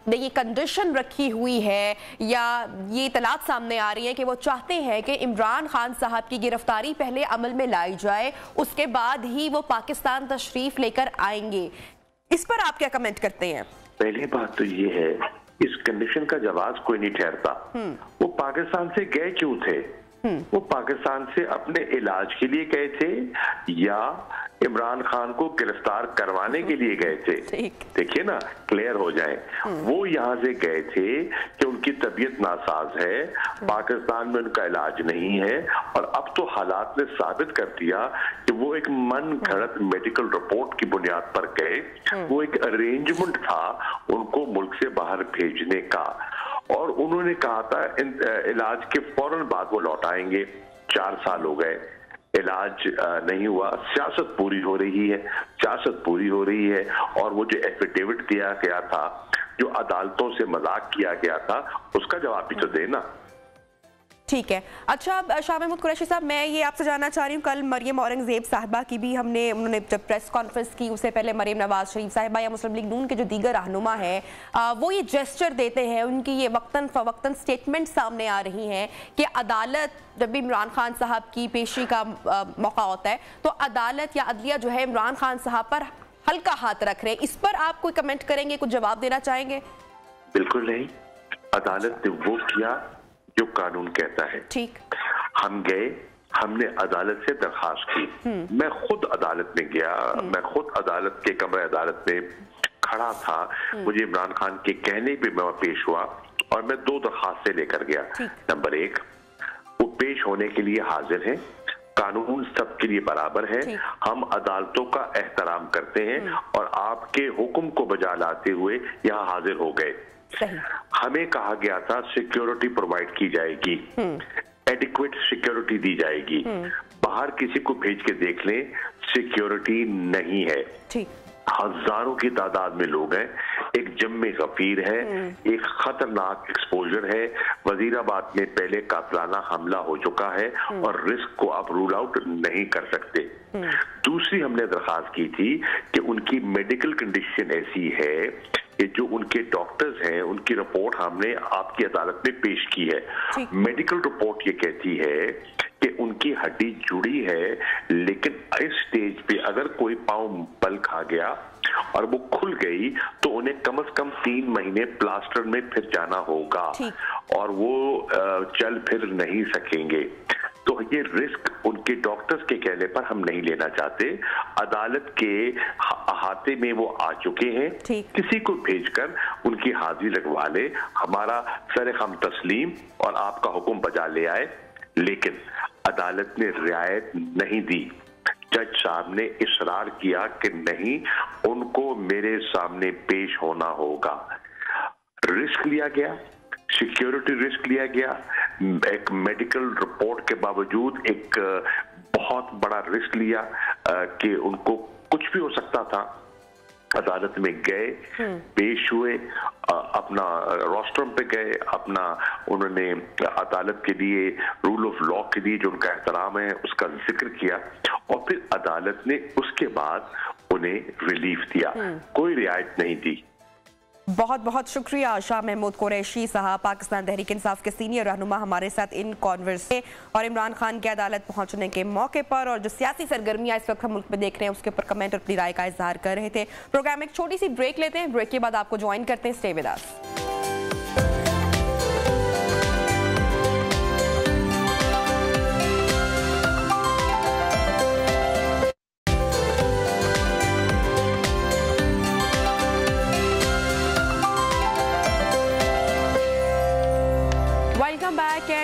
ने ये कंडीशन रखी हुई है या ये इतलात सामने आ रही है कि वो चाहते हैं कि इमरान खान साहब की गिरफ्तारी पहले अमल में लाई जाए, उसके बाद ही वो पाकिस्तान तशरीफ लेकर आएंगे। इस पर आप क्या कमेंट करते हैं? पहली बात तो ये है, इस कंडीशन का जवाब कोई नहीं ठहरता। वो पाकिस्तान से गए क्यों थे? वो पाकिस्तान से अपने इलाज के लिए गए थे या इमरान खान को गिरफ्तार करवाने के लिए गए थे? देखिए ना, क्लियर हो जाए। वो यहाँ से गए थे कि उनकी तबीयत नासाज है, पाकिस्तान में उनका इलाज नहीं है, और अब तो हालात ने साबित कर दिया कि वो एक मन घड़त मेडिकल रिपोर्ट की बुनियाद पर गए। वो एक अरेंजमेंट था उनको मुल्क से बाहर भेजने का, और उन्होंने कहा था इलाज के फौरन बाद वो लौट आएंगे। 4 साल हो गए, इलाज नहीं हुआ। सियासत पूरी हो रही है और वो जो एफिडेविट दिया गया था, जो अदालतों से मजाक किया गया था, उसका जवाब भी तो देना। ठीक है। अच्छा शाह महमूद कुरैशी साहब, मैं ये आपसे जानना चाह रही हूँ, कल मरियम औरंगजेब साहिबा की भी उन्होंने जब प्रेस कॉन्फ्रेंस की, उससे पहले मरियम नवाज शरीफ साहिबा या मुस्लिम लीग नून के जो दीगर रहनुमा हैं वो ये जेस्चर देते हैं, उनकी ये वक्तन फवक्तन स्टेटमेंट सामने आ रही हैं कि अदालत, जब भी इमरान खान साहब की पेशी का मौका होता है तो अदालत या अदलिया जो है इमरान खान साहब पर हल्का हाथ रख रहे हैं। इस पर आप कोई कमेंट करेंगे, कुछ जवाब देना चाहेंगे? बिल्कुल नहीं, अदालत ने वो किया जो कानून कहता है। ठीक, हम गए, हमने अदालत से दरखास्त की, मैं खुद अदालत में गया, मैं खुद अदालत के कमरे अदालत में खड़ा था, मुझे इमरान खान के कहने पे मैं पेश हुआ और मैं 2 दरखास्तें लेकर गया। नंबर 1, वो पेश होने के लिए हाजिर हैं, कानून सबके लिए बराबर है, हम अदालतों का एहतराम करते हैं और आपके हुक्म को बजा लाते हुए यहाँ हाजिर हो गए। हमें कहा गया था सिक्योरिटी प्रोवाइड की जाएगी, एडिक्वेट सिक्योरिटी दी जाएगी, बाहर किसी को भेज के देख लें, सिक्योरिटी नहीं है। हजारों की तादाद में लोग हैं, एक जम्मे गफीर है, एक खतरनाक एक्सपोजर है, वजीराबाद में पहले कातलाना हमला हो चुका है और रिस्क को आप रूल आउट नहीं कर सकते। दूसरी हमने दरखास्त की थी कि उनकी मेडिकल कंडीशन ऐसी है कि जो उनके डॉक्टर्स हैं उनकी रिपोर्ट हमने आपकी अदालत में पेश की है। मेडिकल रिपोर्ट ये कहती है कि उनकी हड्डी जुड़ी है, लेकिन इस स्टेज पे अगर कोई पांव बल खा गया और वो खुल गई तो उन्हें कम से कम 3 महीने प्लास्टर में फिर जाना होगा और वो चल फिर नहीं सकेंगे। तो ये रिस्क उनके डॉक्टर्स के कहने पर हम नहीं लेना चाहते। अदालत के अहाते में वो आ चुके हैं, किसी को भेजकर उनकी हाजिरी लगवा ले, हमारा सरेखम तस्लीम और आपका हुक्म बजा ले आए। लेकिन अदालत ने रियायत नहीं दी। जज साहब ने इसरार किया कि नहीं, उनको मेरे सामने पेश होना होगा। रिस्क लिया गया, सिक्योरिटी रिस्क लिया गया, एक मेडिकल रिपोर्ट के बावजूद एक बहुत बड़ा रिस्क लिया कि उनको कुछ भी हो सकता था। अदालत में गए, पेश हुए, अपना रोस्ट्रम पे गए, अपना उन्होंने अदालत के लिए रूल ऑफ लॉ के लिए जो उनका एहतराम है उसका जिक्र किया और फिर अदालत ने उसके बाद उन्हें रिलीफ दिया, कोई रियायत नहीं दी। बहुत बहुत शुक्रिया शाह महमूद कुरैशी साहब, पाकिस्तान तहरीक इंसाफ के सीनियर रहनुमा, हमारे साथ इन कॉन्वर्स से और इमरान खान के अदालत पहुंचने के मौके पर और जो सियासी सरगर्मियां इस वक्त हम मुल्क में देख रहे हैं उसके ऊपर कमेंट और अपनी राय का इजहार कर रहे थे। प्रोग्राम एक छोटी सी ब्रेक लेते हैं, ब्रेक के बाद आपको ज्वाइन करते हैं। Stay with us.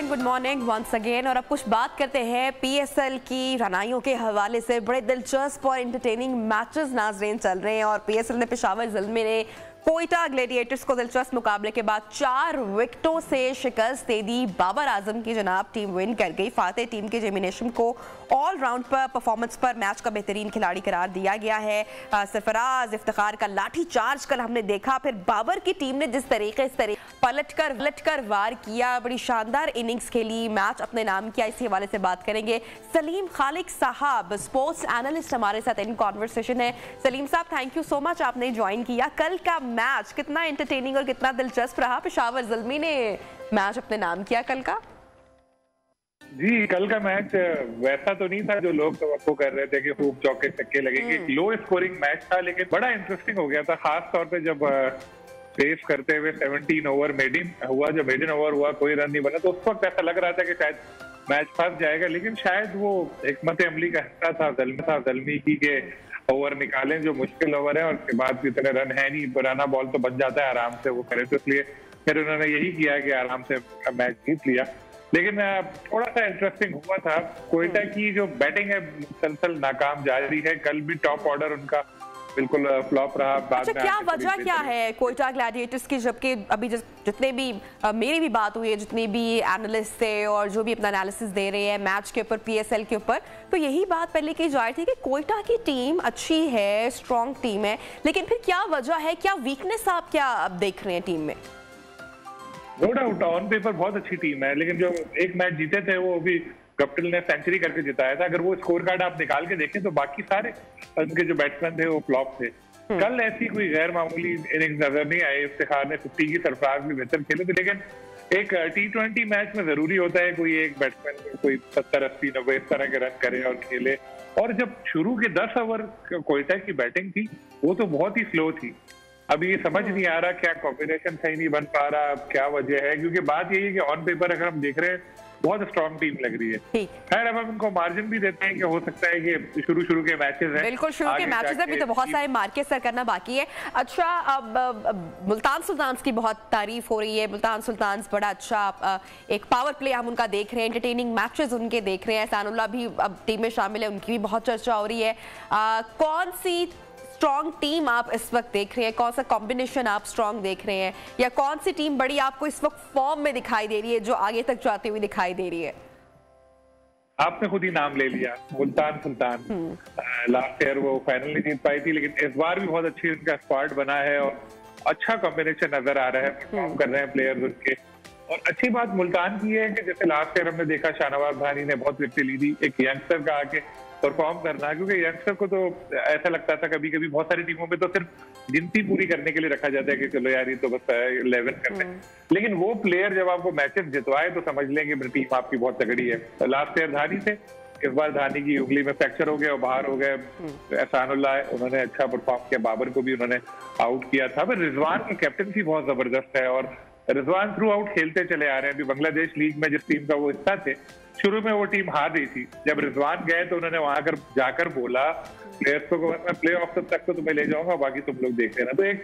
Good morning once again. और अब कुछ बात करते हैं पीएसएल की रनाइयों के हवाले से। बड़े दिलचस्प और एंटरटेनिंग मैचेस नाज़रीन चल रहे हैं और पीएसएल ने पेशावर ज़ल्मी ने कोयटा ग्लैडिएटर्स को दिलचस्प मुकाबले के बाद 4 विकेटों से शिकस्त दे दी। बाबर आजम की जनाब टीम विन कर गई। फातेह टीम के जेमिनेशन को ऑल राउंड पर परफॉर्मेंस पर मैच का बेहतरीन खिलाड़ी करार दिया गया है। सरफराज इफ्तिखार का लाठी चार्ज कल हमने देखा। फिर बाबर की टीम ने जिस तरीके से पलटकर वार किया, बड़ी शानदार इनिंग्स खेली, मैच अपने नाम किया। इसी हवाले से बात करेंगे। सलीम खालिक साहब स्पोर्ट्स एनालिस्ट हमारे साथ इन कॉन्वर्सेशन है। सलीम साहब, थैंक यू सो मच, आपने ज्वाइन किया। कल का मैच कितना एंटरटेनिंग और कितना दिलचस्प रहा? पेशावर ज़ल्मी ने मैच अपने नाम किया कल का। जी, कल का मैच वैसा तो नहीं था जो लोग तवक्को कर रहे थे कि खूब चौके छक्के लगेंगे। लो स्कोरिंग मैच था लेकिन बड़ा इंटरेस्टिंग हो गया था, खास तौर पे जब फेस करते हुए 17 ओवर मेडिन हुआ, जब मेडिन ओवर हुआ कोई रन नहीं बना तो उस वक्त ऐसा लग रहा था कि शायद मैच फंस जाएगा, लेकिन शायद वो हिकमत अमली का हिस्सा था ज़ल्मी की के ओवर निकालें जो मुश्किल ओवर है और उसके बाद इतने रन है नहीं, पुराना बॉल तो बच जाता है आराम से वो करे, तो इसलिए फिर उन्होंने यही किया कि आराम से मैच जीत लिया। लेकिन थोड़ा सा इंटरेस्टिंग हुआ था। कोयटा की जो बैटिंग है मुसलसल नाकाम जारी है। कल भी टॉप ऑर्डर उनका बिल्कुल फ्लॉप रहा। अच्छा, क्या वजह क्या है कोयटा ग्लैडिएटर्स की? जबकि अभी जितने भी मेरी भी बात हुई है, जितने भी एनालिस्ट थे और जो भी अपना एनालिसिस दे रहे हैं मैच के ऊपर, पीएसएल के ऊपर, तो यही बात पहले की जा रही थी कि कोयटा की टीम अच्छी है, स्ट्रॉन्ग टीम है, लेकिन फिर क्या वजह है, क्या वीकनेस आप क्या अब देख रहे हैं टीम में? नो डाउट ऑन पेपर बहुत अच्छी टीम है, लेकिन जो एक मैच जीते थे वो भी गप्टिल ने सेंचुरी करके जिताया था। अगर वो स्कोर कार्ड आप निकाल के देखें तो बाकी सारे उनके जो बैट्समैन थे वो फ्लॉप थे। कल ऐसी कोई गैर मामूली इनिंग्स नजर नहीं आई। इफ्तिखार ने 50 की सरफराज भी बेहतर खेले थे, लेकिन एक T20 मैच में जरूरी होता है कोई एक बैट्समैन कोई 70, 80, 90 इस तरह के रन करे और खेले। और जब शुरू के 10 ओवर कोयटा की बैटिंग थी वो तो बहुत ही स्लो थी। अभी ये समझ नहीं आ रहा क्या कॉम्बिनेशन सही नहीं बन पा रहा, क्या वजह है, क्योंकि बात यही है कि ऑन पेपर अगर हम देख रहे हैं बहुत स्ट्रॉन्ग टीम लग रही है। खैर अब हम उनको मार्जिन भी देते हैं कि हो सकता है कि शुरू के मैचेस हैं, बिल्कुल शुरू के मैचेस हैं, अभी तो बहुत सारे मार्केट सर करना बाकी है। अच्छा, अब मुल्तान सुल्तान्स की बहुत तारीफ हो रही है। मुल्तान सुल्तान्स बड़ा अच्छा एक पावर प्ले हम उनका देख रहे हैं, एंटरटेनिंग मैचेस उनके देख रहे हैं। एहसानुल्लाह भी अब टीम में शामिल है, उनकी भी बहुत चर्चा हो रही है। कौन सी स्ट्रॉन्ग टीम आप इस वक्त देख रहे हैं, कौन सा कॉम्बिनेशन आप स्ट्रॉन्ग देख रहे हैं, या कौन सी टीम बड़ी आपको इस वक्त फॉर्म में दिखाई दे रही है, जो आगे तक जाती हुई दिखाई दे रही है? आपने खुद ही नाम ले लिया, मुल्तान सुल्तान। लास्ट ईयर वो फाइनल नहीं जीत पाई थी, लेकिन इस बार भी बहुत अच्छी उनका स्क्वाड बना है और अच्छा कॉम्बिनेशन नजर आ रहा है, परफॉर्म कर रहे हैं प्लेयर्स उनके। और अच्छी बात मुल्तान की है कि जैसे लास्ट ईयर हमने देखा शाहनवाज धानी ने बहुत विकेट ली थी, एक यंगस्टर का आके परफॉर्म करना, क्योंकि यंगस्टर को तो ऐसा लगता था कभी कभी बहुत सारी टीमों में तो सिर्फ गिनती पूरी करने के लिए रखा जाता है कि चलो यार ये तो बस 11 करते हैं, लेकिन वो प्लेयर जब आपको मैचेस जितवाए तो समझ लेंगे टीम आपकी बहुत तगड़ी है। लास्ट ईयर धानी थे, इस बार धानी की उंगली में फ्रैक्चर हो गया और बाहर हो गए। एहसानुल्लाह उन्होंने अच्छा परफॉर्म किया, बाबर को भी उन्होंने आउट किया था। पर रिजवान की कैप्टनसी बहुत जबरदस्त है और रिजवान थ्रू आउट खेलते चले आ रहे हैं। अभी बांग्लादेश लीग में जिस टीम का वो हिस्सा थे, शुरू में वो टीम हार रही थी, जब रिजवान गए तो उन्होंने वहां जाकर बोला प्लेयर्स को मैं प्ले ऑफ तक तो तुम्हें ले जाऊंगा, बाकी तुम लोग देख लेना। तो एक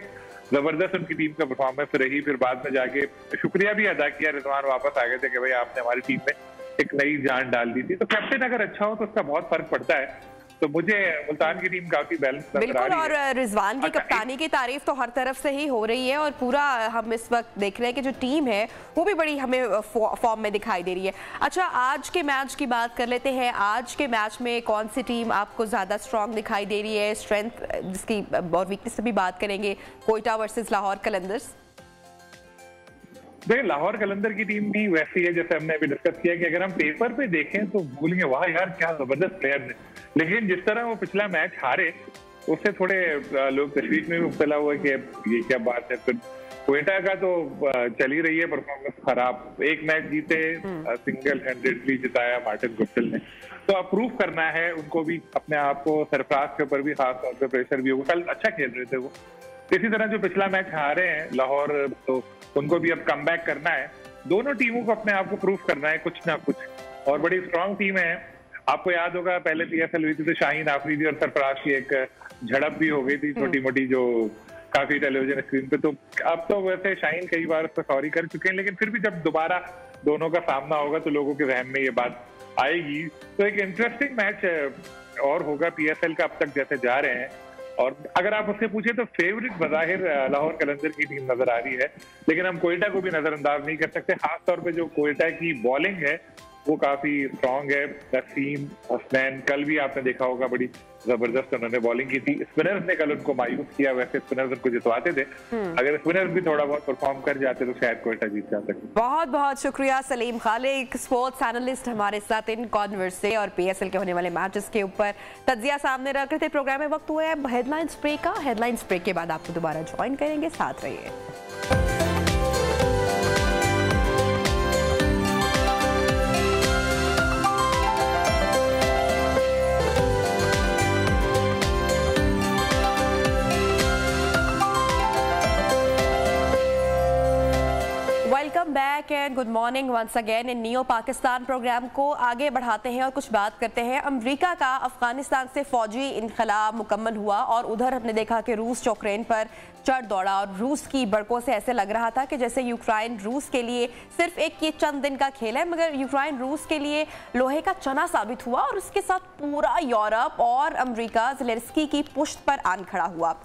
जबरदस्त उनकी टीम का परफॉर्मेंस रही। फिर बाद में जाके शुक्रिया भी अदा किया, रिजवान वापस आ गए थे कि भाई आपने हमारी टीम में एक नई जान डाल दी थी। तो कैप्टन अगर अच्छा हो तो उसका बहुत फर्क पड़ता है। तो मुझे मुल्तान की टीम काफी बैलेंस नजर आ रही है। बिल्कुल, और रिजवान की कप्तानी की तारीफ तो हर तरफ से ही हो रही है और पूरा हम इस वक्त देख रहे हैं कि जो टीम है वो भी बड़ी हमें फॉर्म में दिखाई दे रही है। अच्छा, आज के मैच की बात कर लेते हैं। आज के मैच में कौन सी टीम आपको ज्यादा स्ट्रांग दिखाई दे रही है, स्ट्रेंथ जिसकी और वीकनेस से भी बात करेंगे, कोयटा वर्सेस लाहौर कलंदर्स? देखिए, लाहौर कलंदर की टीम भी वैसी है जैसे हमने अभी डिस्कस किया कि अगर हम पेपर पे देखें तो भूलेंगे वाह यार क्या जबरदस्त प्लेयर है, लेकिन जिस तरह वो पिछला मैच हारे उससे थोड़े लोग तशवीश में भी मुब्तला हुए कि ये क्या बात है। फिर कोयटा का तो चल ही रही है परफॉर्मेंस खराब। एक मैच जीते, सिंगल हैंडेडली जिताया मार्टिन गप्टिल ने, तो अब प्रूव करना है उनको भी अपने आप को। सरफराज के ऊपर भी खास तौर पर प्रेशर भी होगा, कल अच्छा खेल रहे थे वो। इसी तरह जो पिछला मैच हारे हैं लाहौर, तो उनको भी अब कमबैक करना है। दोनों टीमों को अपने आप को प्रूव करना है कुछ ना कुछ, और बड़ी स्ट्रांग टीम है। आपको याद होगा पहले PSL हुई थी तो शाहीन आफरीदी और सरफराज की एक झड़प भी हो गई थी छोटी मोटी, जो काफी टेलीविजन स्क्रीन पे। तो अब तो वैसे शाहीन कई बार उसको सॉरी कर चुके हैं, लेकिन फिर भी जब दोबारा दोनों का सामना होगा तो लोगों के जहन में ये बात आएगी। तो एक इंटरेस्टिंग मैच और होगा PSL का अब तक जैसे जा रहे हैं। और अगर आप उससे पूछे तो फेवरेट बज़ाहिर लाहौर कलंदर की टीम नजर आ रही है, लेकिन हम कोयटा को भी नजरअंदाज नहीं कर सकते। खासतौर पे जो कोयटा की बॉलिंग है वो काफी स्ट्रांग है। नसीम हसनैन कल भी आपने देखा होगा बड़ी जबरदस्त उन्होंने बॉलिंग की थी। स्पिनर्स ने कल उनको मायूस किया, वैसे स्पिनर्स उनको जितवाते थे। अगर स्पिनर्स भी थोड़ा बहुत परफॉर्म कर जाते तो शायद कोयटा जीत जाते। बहुत बहुत शुक्रिया सलीम खालिक, स्पोर्ट्स एनालिस्ट हमारे साथ इन कॉन्वर्स से और PSL के होने वाले मैचेस के ऊपर तज्जिया सामने रख रहे थे। प्रोग्राम में वक्त हुआ है हेडलाइंस ब्रेक का। हेडलाइंस ब्रेक के बाद आपको दोबारा ज्वाइन करेंगे, साथ रहिए। Welcome back and good morning once again in Neo Pakistan. Programme को आगे बढ़ाते हैं और कुछ बात करते हैं। अमेरिका का अफगानिस्तान से फौजी इनखला मुकम्मल हुआ और उधर हमने देखा कि रूस यूक्रेन पर चढ़ दौड़ा और रूस की बड़कों से ऐसे लग रहा था कि जैसे यूक्रेन रूस के लिए सिर्फ एक ये चंद दिन का खेल है, मगर यूक्रेन रूस के लिए लोहे का चना साबित हुआ और उसके साथ पूरा यूरोप और अमेरिका ज़ेलेंस्की की पुश्त पर आन खड़ा हुआ।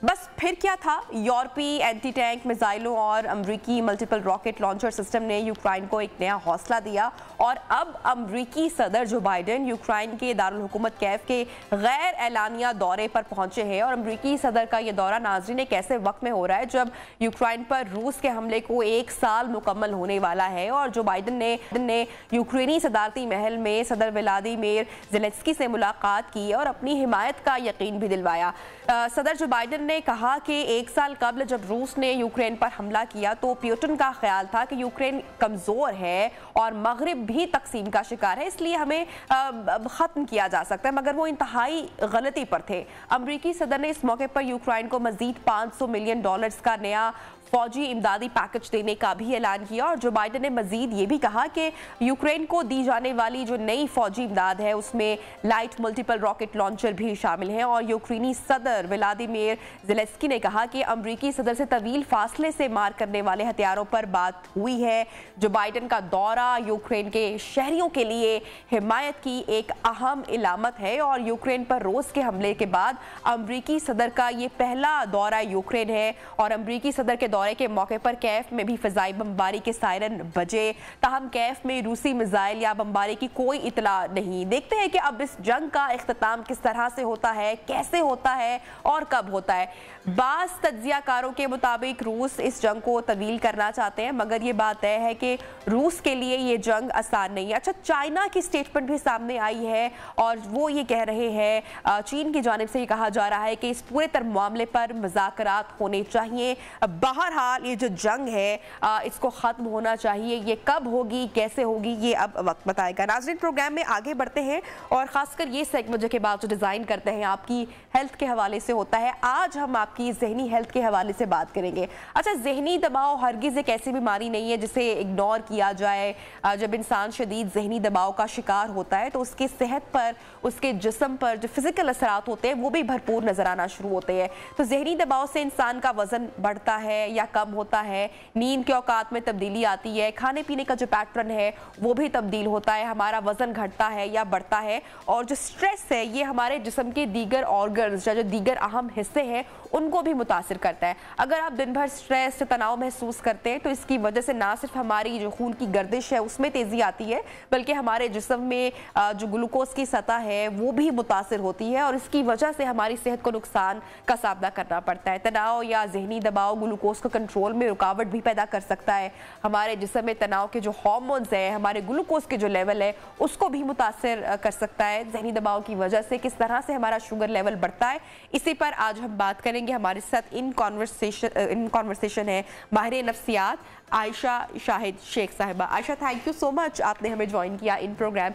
बस फिर क्या था, यूरोपीय एंटी टैंक मिसाइलों और अमरीकी मल्टीपल रॉकेट लॉन्चर सिस्टम ने यूक्रेन को एक नया हौसला दिया और अब अमरीकी सदर जो बाइडेन यूक्रेन के दारुल हुकूमत कैफ के गैर एलानिया दौरे पर पहुंचे हैं। और अमरीकी सदर का यह दौरा नाज़रीन एक ऐसे वक्त में हो रहा है जब यूक्रेन पर रूस के हमले को 1 साल मुकम्मल होने वाला है और जो बाइडेन ने यूक्रेनी सदारती महल में सदर व्लादिमीर ज़ेलेंस्की से मुलाकात की और अपनी हिमायत का यकीन भी दिलवाया। सदर जो बाइडेन ने कहा कि 1 साल कबल जब रूस ने यूक्रेन पर हमला किया तो पुतिन का ख्याल था कि यूक्रेन कमजोर है और मगरिब भी तकसीम का शिकार है, इसलिए हमें खत्म किया जा सकता है, मगर वो इंतहाई गलती पर थे। अमरीकी सदर ने इस मौके पर यूक्रेन को मजीद $500 मिलियन का नया फौजी इमदादी पैकेज देने का भी ऐलान किया और जो बाइडेन ने मजीद ये भी कहा कि यूक्रेन को दी जाने वाली जो नई फौजी इमदाद है उसमें लाइट मल्टीपल रॉकेट लॉन्चर भी शामिल हैं। और यूक्रेनी सदर व्लादिमीर ज़ेलेंस्की ने कहा कि अमरीकी सदर से तवील फासले से मार करने वाले हथियारों पर बात हुई है। जो बाइडेन का दौरा यूक्रेन के शहरियों के लिए हिमायत की एक अहम इलामत है और यूक्रेन पर रूस के हमले के बाद अमरीकी सदर का ये पहला दौरा यूक्रेन है और अमरीकी सदर के दौरे के मौके पर कैफ में भी फिजाई बमबारी के सायरन बजे, ताहम कैफ में रूसी मिसाइल या बमबारी की कोई इतला नहीं। देखते हैं कि अब इस जंग का इख्तिताम किस तरह से होता है, कैसे होता है और कब होता है। बाज़ तज्जियाकारों के मुताबिक रूस इस जंग को तवील करना चाहते हैं, मगर ये बात तय है कि रूस के लिए ये जंग आसान नहीं है। अच्छा, चाइना की स्टेटमेंट भी सामने आई है और वो ये कह रहे हैं, चीन की जानिब से ये कहा जा रहा है कि इस पूरे मामले पर मुज़ाकरात होने चाहिए। बहरहाल ये जो जंग है इसको ख़त्म होना चाहिए, ये कब होगी कैसे होगी ये अब वक्त बताएगा। नाज़रीन, प्रोग्राम में आगे बढ़ते हैं और ख़ासकर ये सेगमेंट के बाद जो डिज़ाइन करते हैं आपकी हेल्थ के हवाले से होता है। आज हम आपकी जहनी हेल्थ के हवाले से बात करेंगे। अच्छा, जहनी दबाव हरगिज़ एक ऐसी बीमारी नहीं है जिसे इग्नोर किया जाए। जब इंसान शदीद जहनी दबाव का शिकार होता है तो उसकी सेहत पर, उसके जिस्म पर जो फिजिकल असरात होते हैं वो भी भरपूर नजर आना शुरू होते हैं। तो जहनी दबाव से इंसान का वजन बढ़ता है या कम होता है, नींद के औकात में तब्दीली आती है, खाने पीने का जो पैटर्न है वो भी तब्दील होता है, हमारा वजन घटता है या बढ़ता है। और जो स्ट्रेस है ये हमारे जिस्म के दीगर ऑर्गन्स या जो दीगर अहम हिस्से हैं उनको भी मुतासिर करता है। अगर आप दिन भर स्ट्रेस तनाव महसूस करते हैं तो इसकी वजह से ना सिर्फ हमारी जो खून की गर्दिश है उसमें तेजी आती है, बल्कि हमारे जिस्म में जो ग्लूकोज की सतह है वो भी मुतासिर होती है और इसकी वजह से हमारी सेहत को नुकसान का सामना करना पड़ता है। तनाव या जहनी दबाव ग्लूकोज को कंट्रोल में रुकावट भी पैदा कर सकता है। हमारे जिस्म में तनाव के जो हार्मोन्स है, हमारे ग्लूकोज के जो लेवल है उसको भी मुतासिर कर सकता है। जहनी दबाव की वजह से किस तरह से हमारा शुगर लेवल बढ़ता है, इसी पर आज हम बात करेंगे। हमारे साथ इन कॉन्वर्सेशन है माहिर नफ्सियात आयशा शाहिद शेख साहिबा। Ayesha, thank you so much, आपने हमें ज्वाइन किया इन प्रोग्राम।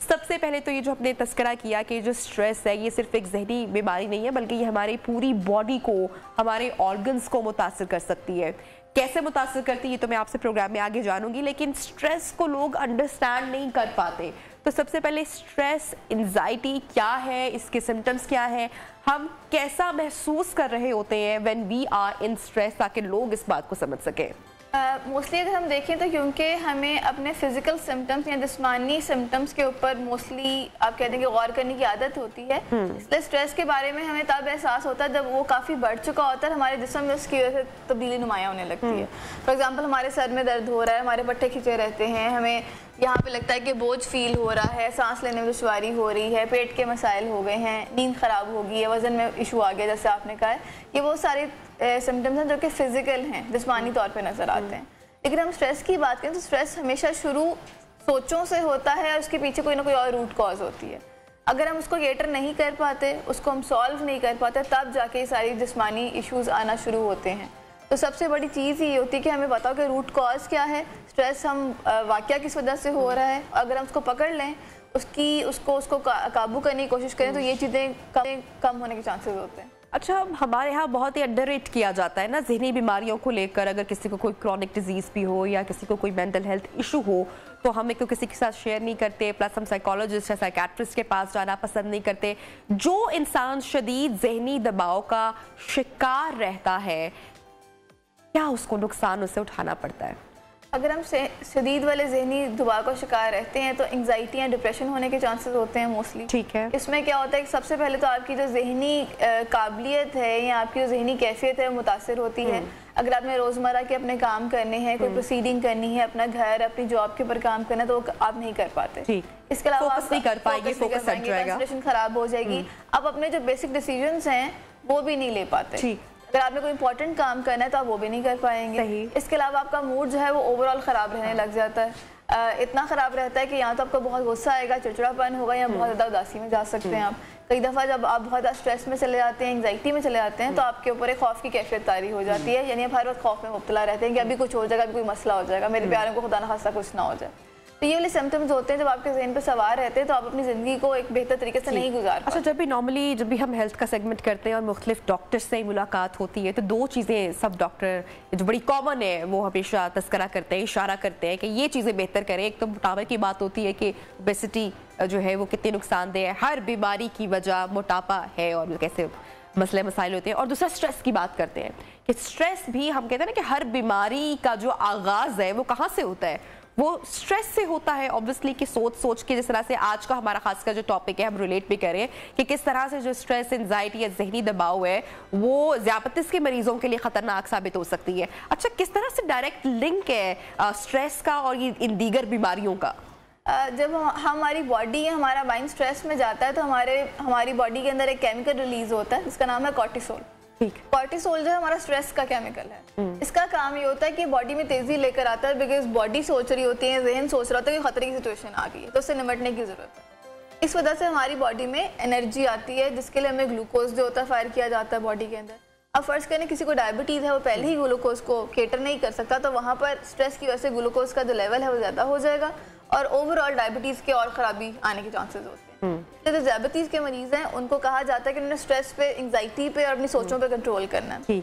सबसे पहले तो ये जो आपने तस्करा किया कि जो स्ट्रेस है ये सिर्फ एक जहनी बीमारी नहीं है, बल्कि ये हमारी पूरी बॉडी को, हमारे ऑर्गन्स को मुतासिर कर सकती है। कैसे मुतासिर करती है तो मैं आपसे प्रोग्राम में आगे जानूंगी, लेकिन स्ट्रेस को लोग अंडरस्टैंड नहीं कर पाते। तो सबसे पहले स्ट्रेस, एंजाइटी क्या है, इसके सिम्टम्स क्या है, हम कैसा महसूस कर रहे होते हैं when we are in stress, ताकि लोग इस बात को समझ सकें। मोस्टली अगर हम देखें तो क्योंकि हमें अपने फिजिकल सिम्टम्स या जिस्मानी सिम्टम्स के ऊपर मोस्टली आप कहते हैं कि गौर करने की आदत होती है, इसलिए स्ट्रेस के बारे में हमें तब एहसास होता है जब वो काफ़ी बढ़ चुका होता है, हमारे जिस्म में उसकी वजह से तब्दीली नुमायाँ होने लगती है। फॉर एग्जांपल, हमारे सर में दर्द हो रहा है, हमारे पट्टे खिंचे रहते हैं, हमें यहाँ पे लगता है कि बोझ फील हो रहा है, सांस लेने में दुश्वारी हो रही है, पेट के मसाइल हो गए हैं, नींद ख़राब हो गई है, वज़न में इशू आ गया जैसे आपने कहा है। ये वो सारे सिम्टम्स हैं जो कि फिजिकल हैं, जिस्मानी तौर पे नज़र आते हैं। लेकिन हम स्ट्रेस की बात करें तो स्ट्रेस हमेशा शुरू सोचों से होता है और उसके पीछे कोई ना कोई और रूट कॉज होती है। अगर हम उसको केटर नहीं कर पाते, उसको हम सॉल्व नहीं कर पाते, तब जाके सारी जिस्मानी इश्यूज आना शुरू होते हैं। तो सबसे बड़ी चीज़ ये होती है कि हमें बताओ कि रूट कॉज क्या है, स्ट्रेस हम वाक़या किस वजह से हो रहा है। अगर हम उसको पकड़ लें, उसको काबू करने की कोशिश करें तो ये चीज़ें कम होने के चांसेस होते हैं। अच्छा, हमारे यहाँ बहुत ही अंडररेट किया जाता है ना जहनी बीमारियों को लेकर। अगर किसी को कोई क्रॉनिक डिजीज़ भी हो या किसी को कोई मेंटल हेल्थ इशू हो तो हम एक तो किसी के साथ शेयर नहीं करते, प्लस हम साइकोलॉजिस्ट या साइकेट्रिस्ट के पास जाना पसंद नहीं करते। जो इंसान शदीद जहनी दबाव का शिकार रहता है, क्या उसको नुकसान उससे उठाना पड़ता है? अगर हम शदीद वाले ज़हनी दबाव का शिकार रहते हैं तो एंग्जाइटी या डिप्रेशन होने के चांसेस होते हैं मोस्टली। ठीक है। इसमें क्या होता है कि सबसे पहले तो आपकी जो जहनी काबिलियत है या आपकी जो जहनी कैफियत है वो मुतासर होती है। अगर आपने रोज़मर्रा के अपने काम करने हैं, कोई प्रोसीडिंग करनी है, अपना घर, अपनी जॉब के ऊपर काम करना है तो आप नहीं कर पाते। इसके अलावा आप नहीं कर पाएंगे, फोकस हट जाएगा, कंसंट्रेशन खराब हो जाएगी। आप अपने जो बेसिक डिसीजंस हैं वो भी नहीं ले पाते। अगर आपने कोई इंपॉर्टेंट काम करना है तो आप वो भी नहीं कर पाएंगे। इसके अलावा आपका मूड जो है वो ओवरऑल ख़राब रहने लग जाता है। इतना ख़राब रहता है कि यहाँ तो आपको बहुत गुस्सा आएगा, चिड़चिड़ापन होगा या बहुत ज़्यादा उदासी में जा सकते हैं आप। कई दफ़ा जब आप बहुत ज़्यादा स्ट्रेस में चले जाते हैं, एंग्जाइटी में चले जाते हैं तो आपके ऊपर एक खौफ की कैफियत तारी हो जाती है। यानी आप हर वक्त खौफ में मुब्तला रहते हैं कि अभी कुछ हो जाएगा, अभी कोई मसला हो जाएगा, मेरे प्यारों को खुदा न खास्ता कुछ ना हो जाए। तो ये वाले सिम्टम्स होते हैं जब आपके ज़हन पे सवार रहते हैं तो आप अपनी ज़िंदगी को एक बेहतर तरीके से नहीं गुजार पाते। अच्छा, जब भी हम हेल्थ का सेगमेंट करते हैं और मुख्तलिफ डॉक्टर्स से मुलाकात होती है तो दो चीज़ें सब डॉक्टर जो बड़ी कॉमन है वो हमेशा तस्करा करते हैं, इशारा करते हैं कि ये चीज़ें बेहतर करें। एक तो मोटापा की बात होती है कि ओबेसिटी जो है वो कितनी नुकसानदेह है, हर बीमारी की वजह मोटापा है और कैसे मसले मसाइल होते हैं। और दूसरा स्ट्रेस की बात करते हैं कि स्ट्रेस भी हम कहते हैं ना कि हर बीमारी का जो आगाज़ है वो कहाँ से होता है, वो स्ट्रेस से होता है। ऑब्वियसली कि सोच के जिस तरह से आज का हमारा खासकर जो टॉपिक है हम रिलेट भी करें कि किस तरह से जो स्ट्रेस, एंजाइटी या जहनी दबाव है वो ज़ियादतीस के मरीजों के लिए ख़तरनाक साबित हो सकती है। अच्छा, किस तरह से डायरेक्ट लिंक है स्ट्रेस का और इन दीगर बीमारियों का? जब हमारी बॉडी या हमारा माइंड स्ट्रेस में जाता है तो हमारी बॉडी के अंदर एक केमिकल रिलीज होता है जिसका नाम है कॉर्टिसोल। कॉर्टिसोल जो है हमारा स्ट्रेस का केमिकल है। इसका काम ये होता है कि बॉडी में तेजी लेकर आता है, बिकॉज बॉडी सोच रही होती है, जहन सोच रहा होता है कि खतरे की सिचुएशन आ गई है तो उससे निपटने की जरूरत है। इस वजह से हमारी बॉडी में एनर्जी आती है जिसके लिए हमें ग्लूकोज जो होता है फायर किया जाता है बॉडी के अंदर। अब फर्ज करें किसी को डायबिटीज़ है, वो पहले ही ग्लूकोज को केटर नहीं कर सकता तो वहाँ पर स्ट्रेस की वजह से ग्लूकोज का जो लेवल है वो ज़्यादा हो जाएगा और ओवरऑल डायबिटीज़ के और ख़राबी आने के चांसेस होते हैं। तो जो डायबिटीज़ के मरीज़ हैं उनको कहा जाता है कि उन्होंने स्ट्रेस पे, एंग्जाइटी पे और अपनी सोचों पे कंट्रोल करना है।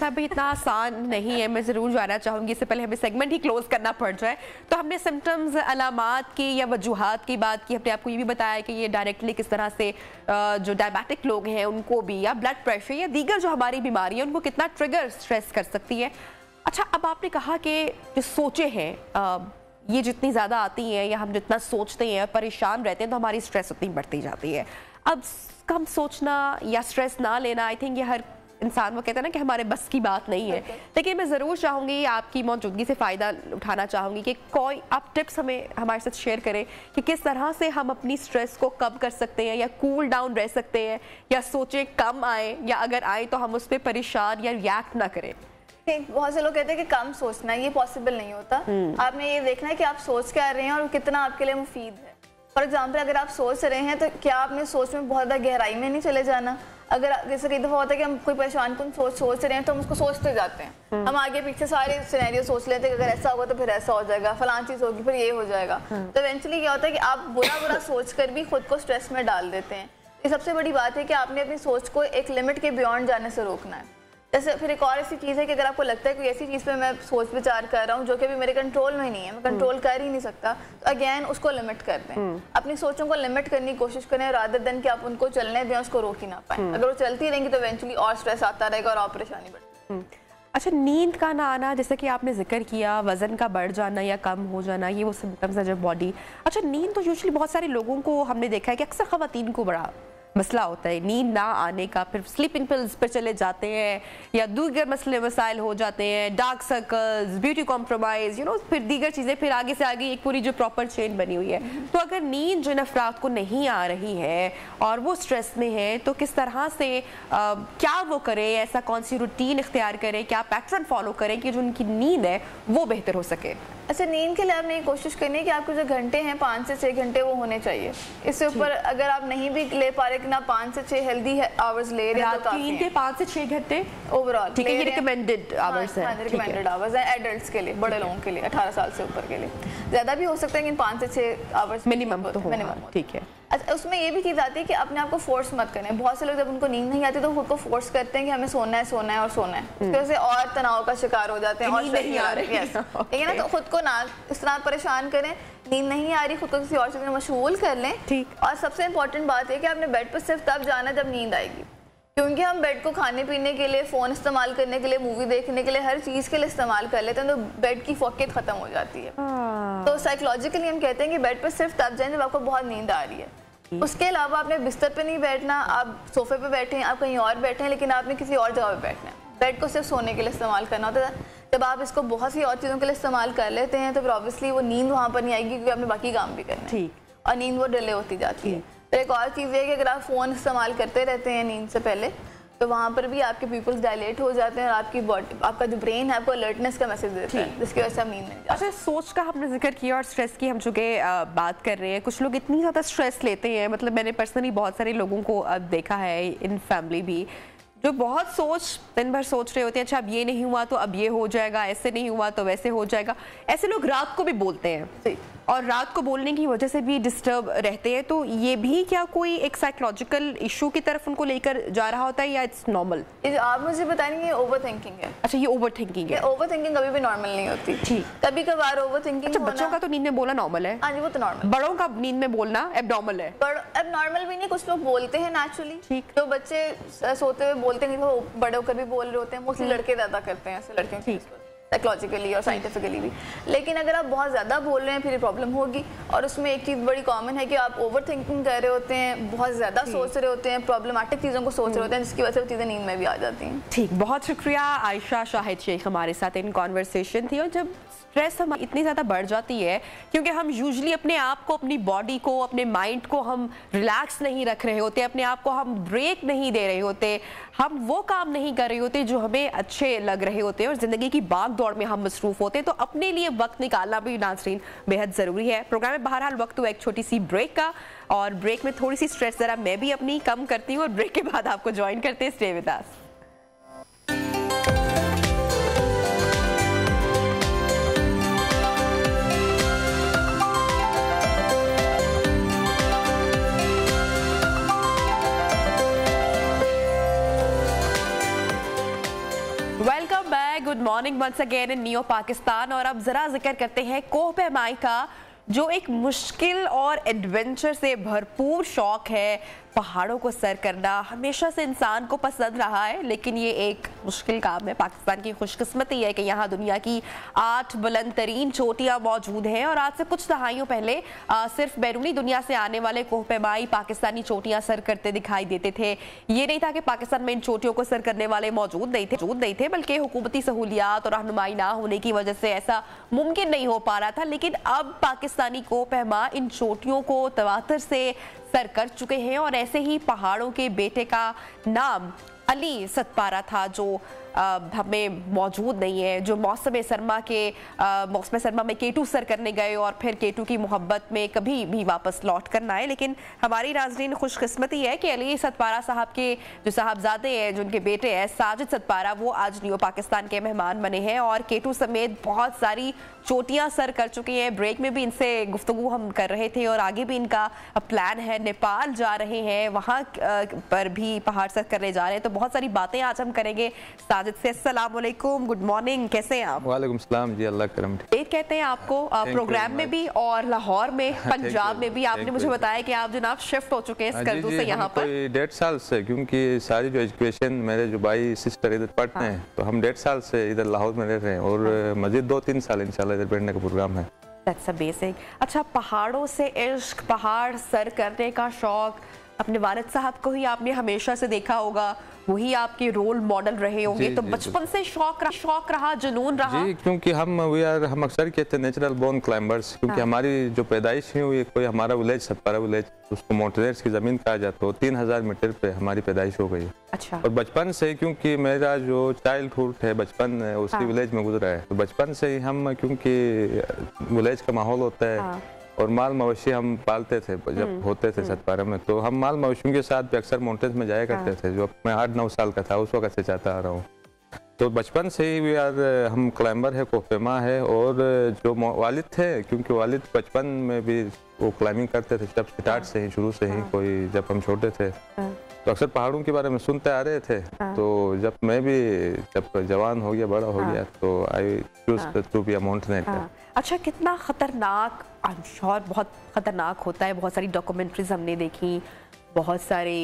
भी इतना आसान नहीं है, मैं ज़रूर जानना चाहूँगी इससे पहले हमें सेगमेंट ही क्लोज करना पड़ जाए। तो हमने सिम्टम्स, अलामात की या वजूहात की बात की, हमने आपको ये भी बताया कि ये डायरेक्टली किस तरह से जो डायबिटिक लोग हैं उनको भी, या ब्लड प्रेशर या दीगर जो हमारी बीमारी है उनको कितना ट्रिगर स्ट्रेस कर सकती है। अच्छा, अब आपने कहा कि जो सोचें हैं ये जितनी ज़्यादा आती हैं या हम जितना सोचते हैं परेशान रहते हैं तो हमारी स्ट्रेस उतनी बढ़ती जाती है। अब कम सोचना या स्ट्रेस ना लेना, आई थिंक ये हर इंसान वो कहता है ना कि हमारे बस की बात नहीं है। लेकिन मैं ज़रूर चाहूँगी आपकी मौजूदगी से फ़ायदा उठाना चाहूँगी कि कोई आप टिप्स हमारे साथ शेयर करें कि किस तरह से हम अपनी स्ट्रेस को कम कर सकते हैं या कूल डाउन रह सकते हैं या सोचें कम आए या अगर आए तो हम उस पर परेशान या रिएक्ट ना करें। बहुत से लोग कहते हैं कि कम सोचना है, ये पॉसिबल नहीं होता। आपने ये देखना है कि आप सोच क्या रहे हैं और कितना आपके लिए मुफीद है। फॉर एग्जाम्पल, अगर आप सोच रहे हैं तो क्या आपने सोच में बहुत ज़्यादा गहराई में नहीं चले जाना। अगर जैसे कई दफ़ा होता है कि हम कोई परेशान कुन सोच रहे हैं तो हम उसको सोचते जाते हैं, हम आगे पीछे सारे सिनेरियो सोच लेते हैं कि अगर ऐसा होगा तो फिर ऐसा हो जाएगा, फलां चीज़ होगी फिर ये हो जाएगा। तो इवेंचुअली क्या होता है कि आप बुरा सोच कर भी खुद को स्ट्रेस में डाल देते हैं। ये सबसे बड़ी बात है कि आपने अपनी सोच को एक लिमिट के बियॉन्ड जाने से रोकना है। जैसे फिर एक और ऐसी चीज़ है कि अगर आपको लगता है कोई ऐसी चीज़ पे मैं सोच विचार कर रहा हूँ जो कि अभी मेरे कंट्रोल में नहीं है, मैं कंट्रोल कर ही नहीं सकता, तो अगेन उसको लिमिट कर दें। अपनी सोचों को लिमिट करने की कोशिश करें रादर देन कि आप उनको चलने दें, उसको रोक ही ना पाएं। अगर वो चलती रहेंगी तो इवेंचुअली और स्ट्रेस आता रहेगा और और परेशानी बढ़ती। अच्छा, नींद का ना आना, जैसे कि आपने जिक्र किया, वजन का बढ़ जाना या कम हो जाना, ये वो सिम्टम्स है जब बॉडी। अच्छा, नींद तो यूजुअली बहुत सारे लोगों को हमने देखा है कि अक्सर ख़वातीन को बड़ा मसला होता है नींद ना आने का, फिर स्लीपिंग पिल्स पर चले जाते हैं या दीगर मसले मसाइल हो जाते हैं, डार्क सर्कल्स, ब्यूटी कॉम्प्रोमाइज़, फिर दीगर चीज़ें, फिर आगे से आगे एक पूरी जो प्रॉपर चेन बनी हुई है। तो अगर नींद जिन अफराद को नहीं आ रही है और वो स्ट्रेस में है तो किस तरह से क्या वो करें, ऐसा कौन सी रूटीन इख्तियार करें, क्या पैटर्न फॉलो करें कि जो उनकी नींद है वो बेहतर हो सके? अच्छा, नींद के लिए आपने ये कोशिश करनी है कि आपके जो घंटे हैं 5 से 6 घंटे वो होने चाहिए। इससे ऊपर अगर आप नहीं भी ले पा रहे कि ना 5 से 6 हेल्दी आवर्स ले रहे हैं तो काफी है। 5 से 6 घंटे ओवरऑल, ठीक है, ये रिकमेंडेड आवर्स हैं। रिकमेंडेड आवर्स हैं एडल्ट्स के लिए, बड़े लोगों के लिए 18 साल से ऊपर के लिए। ज़्यादा भी हो सकता है लेकिन 5 से 6 आवर्स मिनिमम तो मिनिमम, ठीक है। अच्छा, उसमें ये भी चीज़ आती है कि अपने आप को फोर्स मत करें। बहुत से लोग जब उनको नींद नहीं आती तो खुद को फोर्स करते हैं कि हमें सोना है सोना है और सोना है, उसकी वजह से और तनाव का शिकार हो जाते हैं और नहीं आ रही है। ठीक है ना, तो खुद को ना इस तरह परेशान करें, नींद नहीं आ रही खुद को किसी और चीज़ में मशगूल कर लें। ठीक। और सबसे इंपॉर्टेंट बात है कि आपने बेड पर सिर्फ तब जाना जब नींद आएगी। क्योंकि हम बेड को खाने पीने के लिए, फ़ोन इस्तेमाल करने के लिए, मूवी देखने के लिए, हर चीज़ के लिए इस्तेमाल कर लेते हैं, तो बेड की फोकियत ख़त्म हो जाती है। तो साइकोलॉजिकली हम कहते हैं कि बेड पर सिर्फ तब जाएं जब आपको बहुत नींद आ रही है। उसके अलावा आपने बिस्तर पे नहीं बैठना, आप सोफे पे बैठे हैं, आप कहीं और बैठे हैं, लेकिन आपने किसी और जगह पे बैठना है। बेड को सिर्फ सोने के लिए इस्तेमाल करना होता है। जब आप इसको बहुत सी और चीज़ों के लिए इस्तेमाल कर लेते हैं तो फिर ऑब्वियसली वो नींद वहाँ पर नहीं आएगी, क्योंकि आपने बाकी काम भी करना है और नींद वो डिले होती जाती है। फिर एक और चीज़ है कि अगर आप फ़ोन इस्तेमाल करते रहते हैं नींद से पहले, तो वहाँ पर भी आपके पिपल्स डायलेट हो जाते हैं और आपकी बॉडी, आपका जो ब्रेन है, आपको अलर्टनेस का मैसेज देता है, जिसकी वजह से आप नींद नहीं जाते। अच्छा, सोच का हमने जिक्र किया और स्ट्रेस की हम चूँकि बात कर रहे हैं। कुछ लोग इतनी ज़्यादा स्ट्रेस लेते हैं, मतलब मैंने पर्सनली बहुत सारे लोगों को देखा है इन फैमिली भी, जो बहुत दिन भर सोच रहे होते हैं, अच्छा अब ये नहीं हुआ तो अब ये हो जाएगा, ऐसे नहीं हुआ तो वैसे हो जाएगा। ऐसे लोग रात को भी बोलते हैं और रात को बोलने की वजह से भी डिस्टर्ब रहते हैं। तो ये भी क्या कोई एक साइकोलॉजिकल इशू की तरफ उनको लेकर जा रहा होता है या इट्स नॉर्मल? आप मुझे बताएंगे ये ओवर थिंकिंग है। अच्छा, ये ओवर थिंकिंग है। ओवर थिंकिंग कभी भी नॉर्मल नहीं होती। ठीक, कभी कभार ओवर थिंकिंग। अच्छा, बच्चों का तो नींद में बोलना नॉर्मल है। हाँ जी, वो तो नॉर्मल। बड़ों का नींद में बोलना एबनॉर्मल है। अब नॉर्मल भी नहीं, कुछ लोग बोलते हैं नेचुरली। ठीक, जो बच्चे सोते हुए बोलते हैं वो बड़े होकर भी बोल रहे होते हैं। मोस्टली लड़के ज्यादा करते हैं ऐसे, लड़कियों की साइकोलॉजिकली और साइंटिफिकली भी। लेकिन अगर आप बहुत ज़्यादा बोल रहे हैं फिर प्रॉब्लम होगी। और उसमें एक चीज़ बड़ी कॉमन है कि आप ओवर थिंकिंग कर रहे होते हैं, बहुत ज़्यादा सोच रहे होते हैं, प्रॉब्लमेटिक चीज़ों को सोच रहे होते हैं, जिसकी वजह से वो चीज़ें नींद में भी आ जाती हैं। ठीक, बहुत शुक्रिया आयशा शाहिद शेख हमारे साथ इन कॉन्वर्सेशन थी। और जब स्ट्रेस हम इतनी ज़्यादा बढ़ जाती है क्योंकि हम यूजुअली अपने आप को, अपनी बॉडी को, अपने माइंड को हम रिलैक्स नहीं रख रहे होते, अपने आप को हम ब्रेक नहीं दे रहे होते, हम वो काम नहीं कर रहे होते जो हमें अच्छे लग रहे होते हैं और ज़िंदगी की भाग दौड़ में हम मसरूफ़ होते हैं, तो अपने लिए वक्त निकालना भी नाज़रीन बेहद ज़रूरी है। प्रोग्राम में बहरहाल वक्त हुआ एक छोटी सी ब्रेक का, और ब्रेक में थोड़ी सी स्ट्रेस ज़रा मैं भी अपनी कम करती हूँ और ब्रेक के बाद आपको ज्वाइन करते हैं। Stay with us. Welcome back, good morning once again in Neo Pakistan. और अब जरा जिक्र करते हैं कोह पैमाई का, जो एक मुश्किल और एडवेंचर से भरपूर शौक है। पहाड़ों को सर करना हमेशा से इंसान को पसंद रहा है, लेकिन ये एक मुश्किल काम है। पाकिस्तान की खुशकिस्मती है कि यहाँ दुनिया की 8 बुलंद तरीन चोटियाँ मौजूद हैं। और आज से कुछ दहाइयों पहले सिर्फ बैरूनी दुनिया से आने वाले कोह पैमाई पाकिस्तानी चोटियाँ सर करते दिखाई देते थे। ये नहीं था कि पाकिस्तान में इन चोटियों को सर करने वाले मौजूद नहीं थे, बल्कि हुकूमती सहूलियात और रहनुमाई ना होने की वजह से ऐसा मुमकिन नहीं हो पा रहा था। लेकिन अब पाकिस्तानी कोह पैमा इन चोटियों को तवातर से सर कर चुके हैं। और ऐसे ही पहाड़ों के बेटे का नाम अली सतपारा था, जो हमें मौजूद नहीं है, जो मौसम सरमा में केटू सर करने गए और फिर केटू की मोहब्बत में कभी भी वापस लौट कर ना आए। लेकिन हमारी नाज़रीन खुशकिस्मती है कि अली सतपारा साहब के जो साहबजादे हैं, जो उनके बेटे हैं साजिद सतपारा, वो आज नियो पाकिस्तान के मेहमान बने हैं और केटू समेत बहुत सारी चोटियां सर कर चुके हैं। ब्रेक में भी इनसे गुफ्तगू हम कर रहे थे और आगे भी इनका प्लान है, नेपाल जा रहे हैं, वहाँ पर भी पहाड़ सर करने जा रहे हैं। तो बहुत सारी बातें आज हम करेंगे साजिद से। अस्सलाम वालेकुम, गुड मॉर्निंग, कैसे हैं आप? वालेकुम सलाम जी, अल्लाह करम। एक कहते हैं आपको प्रोग्राम में भी और लाहौर में, पंजाब में भी। आपने मुझे बताया कि आप जनाब शिफ्ट हो चुके हैं स्कर्दू से यहाँ पर 1.5 साल से, क्योंकि सारी जो एजुकेशन मेरे जो भाई सिस्टर इधर पढ़ते हैं, तो हम 1.5 साल से इधर लाहौर में रह रहे हैं और मजीद 2-3 साल इंशाल्लाह इधर बैठने का प्रोग्राम है। That's a basic। अच्छा, पहाड़ों से इश्क, पहाड़ सर करने का शौक, अपने वालिद साहब को ही आपने हमेशा से देखा होगा, वही आपके रोल मॉडल रहे होंगे, तो बचपन से शौक रहा, जुनून रहा जी। क्योंकि हम अक्सर कहते हैं नेचुरल बोर्न क्लाइंबर्स, क्योंकि हमारी जो पैदाइश हुई, कोई हमारा विलेज सतपारा विलेज, उसको माउंटेनियर्स की जमीन कहा जाता है, 3000 मीटर पे हमारी पैदाइश हो गई। अच्छा। और बचपन से, क्योंकि मेरा जो चाइल्डहुड है, बचपन उसी विलेज में गुजरा है, तो बचपन से ही हम, क्योंकि विलेज का माहौल होता है और माल मवेशी हम पालते थे जब होते थे सतपारा में, तो हम माल मवेशियों के साथ भी अक्सर माउंटेन्स में जाया करते थे। जो मैं 8-9 साल का था उस वक्त से चाहता आ रहा हूँ, तो बचपन से ही हम क्लाइंबर है, कोहपेमा है। और जो वालिद थे, क्योंकि वालिद बचपन में भी वो क्लाइंबिंग करते थे, जब स्टार्ट से ही, शुरू से ही, कोई जब हम छोटे थे तो अक्सर पहाड़ों के बारे में सुनते आ रहे थे। तो जब मैं भी जवान हो गया, बड़ा हो गया, तो I choose to be a mountaineer. अच्छा, कितना खतरनाक, आई एम श्योर बहुत खतरनाक होता है। बहुत सारी डॉक्यूमेंट्रीज हमने देखी, बहुत सारे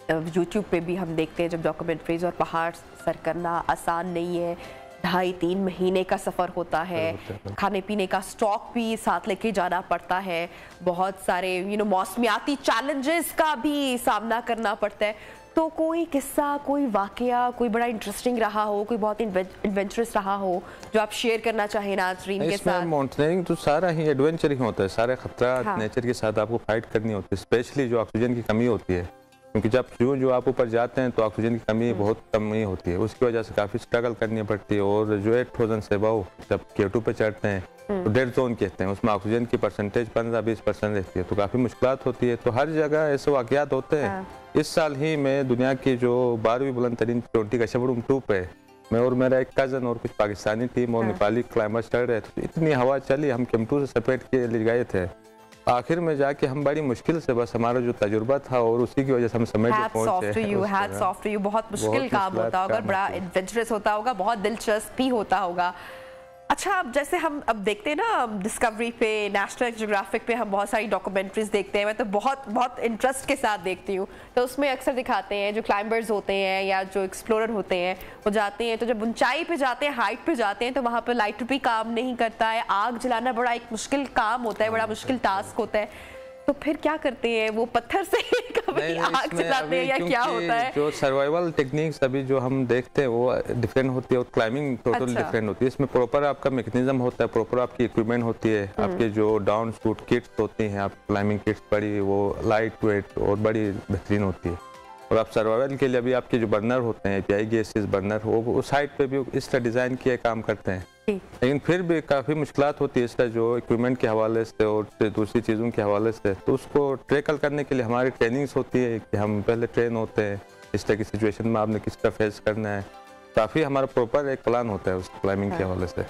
यूट्यूब पे भी हम देखते हैं जब डॉक्यूमेंट्रीज, और पहाड़ सर करना आसान नहीं है, 2.5-3 महीने का सफ़र होता है, खाने पीने का स्टॉक भी साथ लेके जाना पड़ता है, बहुत सारे मौसमियाती चैलेंजेस का भी सामना करना पड़ता है। तो कोई किस्सा, कोई वाकया, कोई बड़ा इंटरेस्टिंग रहा हो, कोई बहुत एडवेंचरस रहा हो जो आप शेयर करना चाहें नाज़रीन के साथ? माउंटेनियरिंग तो सारा ही एडवेंचर ही होता है, सारे खतरा नेचर के साथ आपको फाइट करनी होती है, स्पेशली जो ऑक्सीजन की कमी होती है, क्योंकि जब जो आप ऊपर जाते हैं तो ऑक्सीजन की कमी बहुत कम ही होती है, उसकी वजह से काफ़ी स्ट्रगल करनी पड़ती है। और जो 8000 से अबव जब K2 पे चढ़ते हैं तो डेड जोन कहते हैं, उसमें ऑक्सीजन की परसेंटेज 15-20% रहती है, तो काफ़ी मुश्किलात होती है। तो हर जगह ऐसे वाक़यात होते हैं। इस साल ही मैं दुनिया की जो 12वीं बुलंद तरीन चोटी कशबरुम 2 पे मैं और मेरा एक कज़न और कुछ पाकिस्तानी टीम और नेपाली क्लाइंबर्स चढ़ रहे थे, इतनी हवा चली, हम K2 से सेपरेट के लिए गए थे, आखिर में जाके हम बड़ी मुश्किल से, बस हमारा जो तजुर्बा था और उसी की वजह से हम समेट पहुंचे। बहुत मुश्किल काम होता होगा, बड़ा एडवेंचरस होता होगा, बहुत दिलचस्प भी होता होगा। अच्छा, अब जैसे हम अब देखते हैं ना डिस्कवरी पे, नेशनल ज्योग्राफिक पे हम बहुत सारी डॉक्यूमेंट्रीज देखते हैं, मैं तो बहुत इंटरेस्ट के साथ देखती हूँ। तो उसमें अक्सर दिखाते हैं जो क्लाइंबर्स होते हैं या जो एक्सप्लोरर होते हैं वो जाते हैं, तो जब ऊंचाई पे जाते हैं, हाइट पे जाते हैं, तो वहाँ पर लाइटर भी काम नहीं करता है, आग जलाना बड़ा एक मुश्किल काम होता है, बड़ा मुश्किल टास्क होता है। तो फिर क्या करते हैं वो, पत्थर से कभी आग जलाते हैं या क्या होता है? जो सर्वाइवल टेक्निक्स अभी जो हम देखते हैं वो डिफरेंट होती है और क्लाइंबिंग टोटल डिफरेंट होती है। इसमें प्रॉपर आपका मैकेनिज्म होता है, प्रॉपर आपकी इक्विपमेंट होती है, आपके जो डाउन सूट किट्स होती हैं, आप क्लाइंबिंग किट्स बड़ी वो लाइट वेट और बड़ी बेहतरीन होती है। और आप सर्वाइवल के लिए अभी आपके जो बर्नर होते हैं, API गैसेस बर्नर, वो उस साइड पे भी इस तरह डिज़ाइन किए काम करते हैं, लेकिन फिर भी काफ़ी मुश्किलात होती है इसका जो इक्विपमेंट के हवाले से और दूसरी चीज़ों के हवाले से। तो उसको ट्रैकल करने के लिए हमारी ट्रेनिंग्स होती है कि हम पहले ट्रेन होते हैं इस तरह की सिचुएशन में आपने किस तरह फेस करना है, काफ़ी हमारा प्रॉपर एक प्लान होता है उस क्लाइंबिंग के हवाले से।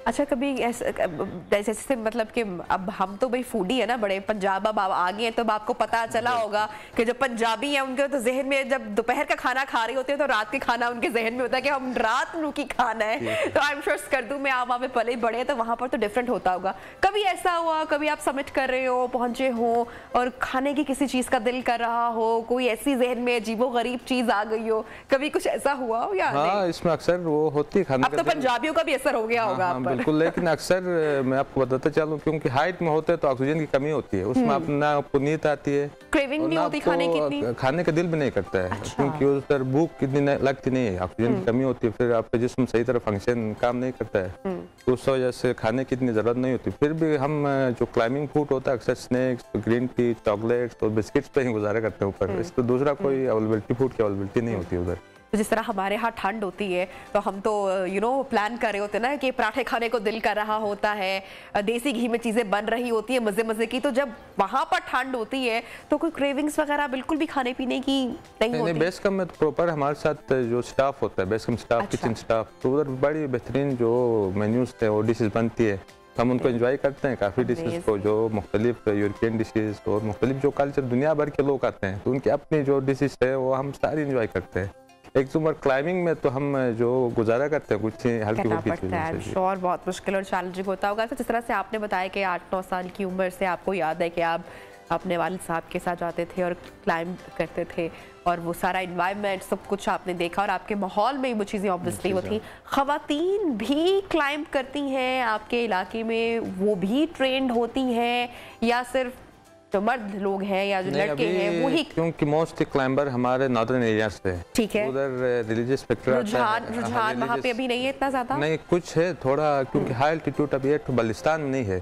अच्छा, कभी जैसे मतलब कि अब हम तो भाई फूडी है ना, बड़े पंजाब अब आ गए हैं, तो आपको पता चला होगा कि जो पंजाबी है उनके तो जहन में जब दोपहर का खाना खा रहे होते हैं तो रात के खाना उनके जहन में होता है कि हम रात में की खाना है। तो आई एम श्योर स्कर्दू में आप वहाँ पे पले बड़े, तो वहाँ पर तो डिफरेंट होता होगा। कभी ऐसा हुआ, कभी आप समिट कर रहे हो, पहुंचे हो और खाने की किसी चीज का दिल कर रहा हो, कोई ऐसी जहन में अजीबो गरीब चीज आ गई हो, कभी कुछ ऐसा हुआ हो या नहीं? इसमें अक्सर वो होती है खाने अब तो पंजाबियों का भी असर हो गया होगा आप पर। बिल्कुल, लेकिन अक्सर मैं आपको बताता चलूं, क्योंकि हाइट में होते हैं तो ऑक्सीजन की कमी होती है, उसमें आप ना आपको नींद आती है, क्रेविंग नहीं होती खाने की, खाने का दिल भी नहीं करता है। अच्छा। क्योंकि उस तरह भूख कितनी लगती नहीं है, ऑक्सीजन की कमी होती है, फिर आपका जिस्म सही तरह फंक्शन काम नहीं करता है, तो उस वजह से खाने की इतनी जरूरत नहीं होती। फिर भी हम जो क्लाइंबिंग फूड होता है अक्सर स्नैक्स, ग्रीन टी, चॉकलेट्स और बिस्किट्स पे ही गुजारा करते हैं ऊपर, इस तो दूसरा कोई अवेलेबिलिटी फूड की अवेलेबिलिटी नहीं होती उधर। तो जिस तरह हमारे यहाँ ठंड होती है तो हम तो प्लान कर रहे होते हैं ना कि पराठे खाने को दिल कर रहा होता है, देसी घी में चीज़ें बन रही होती है मज़े मज़े की, तो जब वहाँ पर ठंड होती है तो कोई क्रेविंग्स वगैरह बिल्कुल भी खाने पीने की नहीं होती? बेस कम में प्रॉपर हमारे साथ जो स्टाफ होता है, बेस कम स्टाफ, किचन स्टाफ, तो उधर बड़ी बेहतरीन जो मेन्यूज थे और डिशेज बनती है, हम उनको एंजॉय करते हैं काफ़ी डिशेज को, जो मुख्तलिफ यूरोपियन डिशेज और मुख्तलिफ जो कल्चर दुनिया भर के लोग आते हैं तो उनकी अपनी जो डिशेज है वो हम सारी एंजॉय करते हैं। एक उम्र क्लाइंबिंग में तो हम जो गुजारा करते हैं कुछ हल्की फुल्की चीजें से, और बहुत मुश्किल और चैलेंजिंग होता होगा। तो जिस तरह से आपने बताया कि 8-9 साल की उम्र से आपको याद है कि आप अपने वालिद साहब के साथ जाते थे और क्लाइंब करते थे, और वो सारा एनवायरनमेंट सब कुछ आपने देखा और आपके माहौल में वो चीज़ें ऑब्वियसली वो थी। ख़वातीन भी क्लाइंब करती हैं आपके इलाके में, वो भी ट्रेंड होती हैं या सिर्फ जो मर्द लोग हैं या जो लड़के हैं वो ही? क्योंकि मोस्ट क्लाइंबर हमारे नॉर्दर्न एरिया से, ठीक है, उधर रिलीजियस फैक्टर रुझान वहाँ पे अभी नहीं है इतना ज्यादा, नहीं कुछ है थोड़ा, क्योंकि हाई एल्टीट्यूड अभी एक बलिस्तान नहीं है,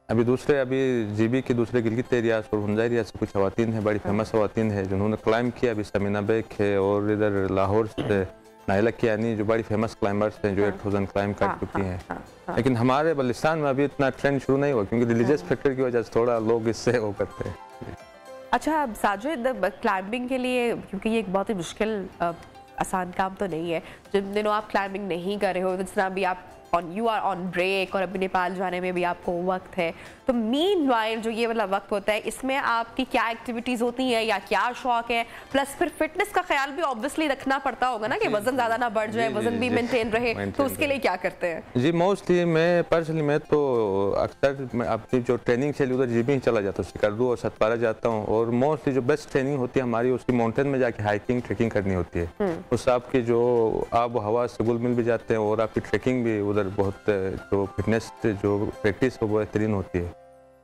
अभी दूसरे अभी GB के दूसरे गिलगित एरिया और हुंजा एरिया से कुछ खवातीन है, बड़ी फेमस खवातीन है जिन्होंने क्लाइंब किया, अभी समीना बेग है और इधर लाहौर से नाइला कियानी जो बड़ी फेमस क्लाइंबर्स हैं जो 8000 क्लाइंब कर चुकी हैं। लेकिन हमारे बलिस्तान में अभी इतना ट्रेंड शुरू नहीं हुआ क्योंकि रिलीजियस फैक्टर की वजह से थोड़ा लोग इससे वो करते हैं। अच्छा साजिद, क्लाइंबिंग के लिए, क्योंकि ये एक बहुत ही मुश्किल आसान काम तो नहीं है, जिन दिनों आप क्लाइंबिंग नहीं कर रहे हो, जिस तरह अभी आप यू आर ऑन ब्रेक और अभी नेपाल जाने में भी आपको वक्त है, तो मीनवाइल जो ये वाला वक्त होता है इसमें आपकी क्या एक्टिविटीज होती हैं या क्या शौक है? प्लस फिर फिटनेस का ख्याल भी ऑब्वियसली रखना पड़ता होगा ना कि वजन ज्यादा ना बढ़ जाए, वजन भी मेंटेन रहे, तो उसके लिए क्या करते हैं? जी मोस्टली मैं पर्सनली मैं तो अक्सर मैं अपनी जो ट्रेनिंग चली उधर जिम ही चला जाता हूँ, सिकरदू और सतपारा जाता हूँ। और मोस्टली जो बेस्ट ट्रेनिंग होती है हमारी उसकी माउंटेन में जाके हाइकिंग ट्रेकिंग करनी होती है। उससे आपकी जो आब हवा से घुल मिल भी जाते हैं और आपकी ट्रेकिंग भी उधर बहुत जो फिटनेस जो प्रैक्टिस हो वो बेहतरीन होती है।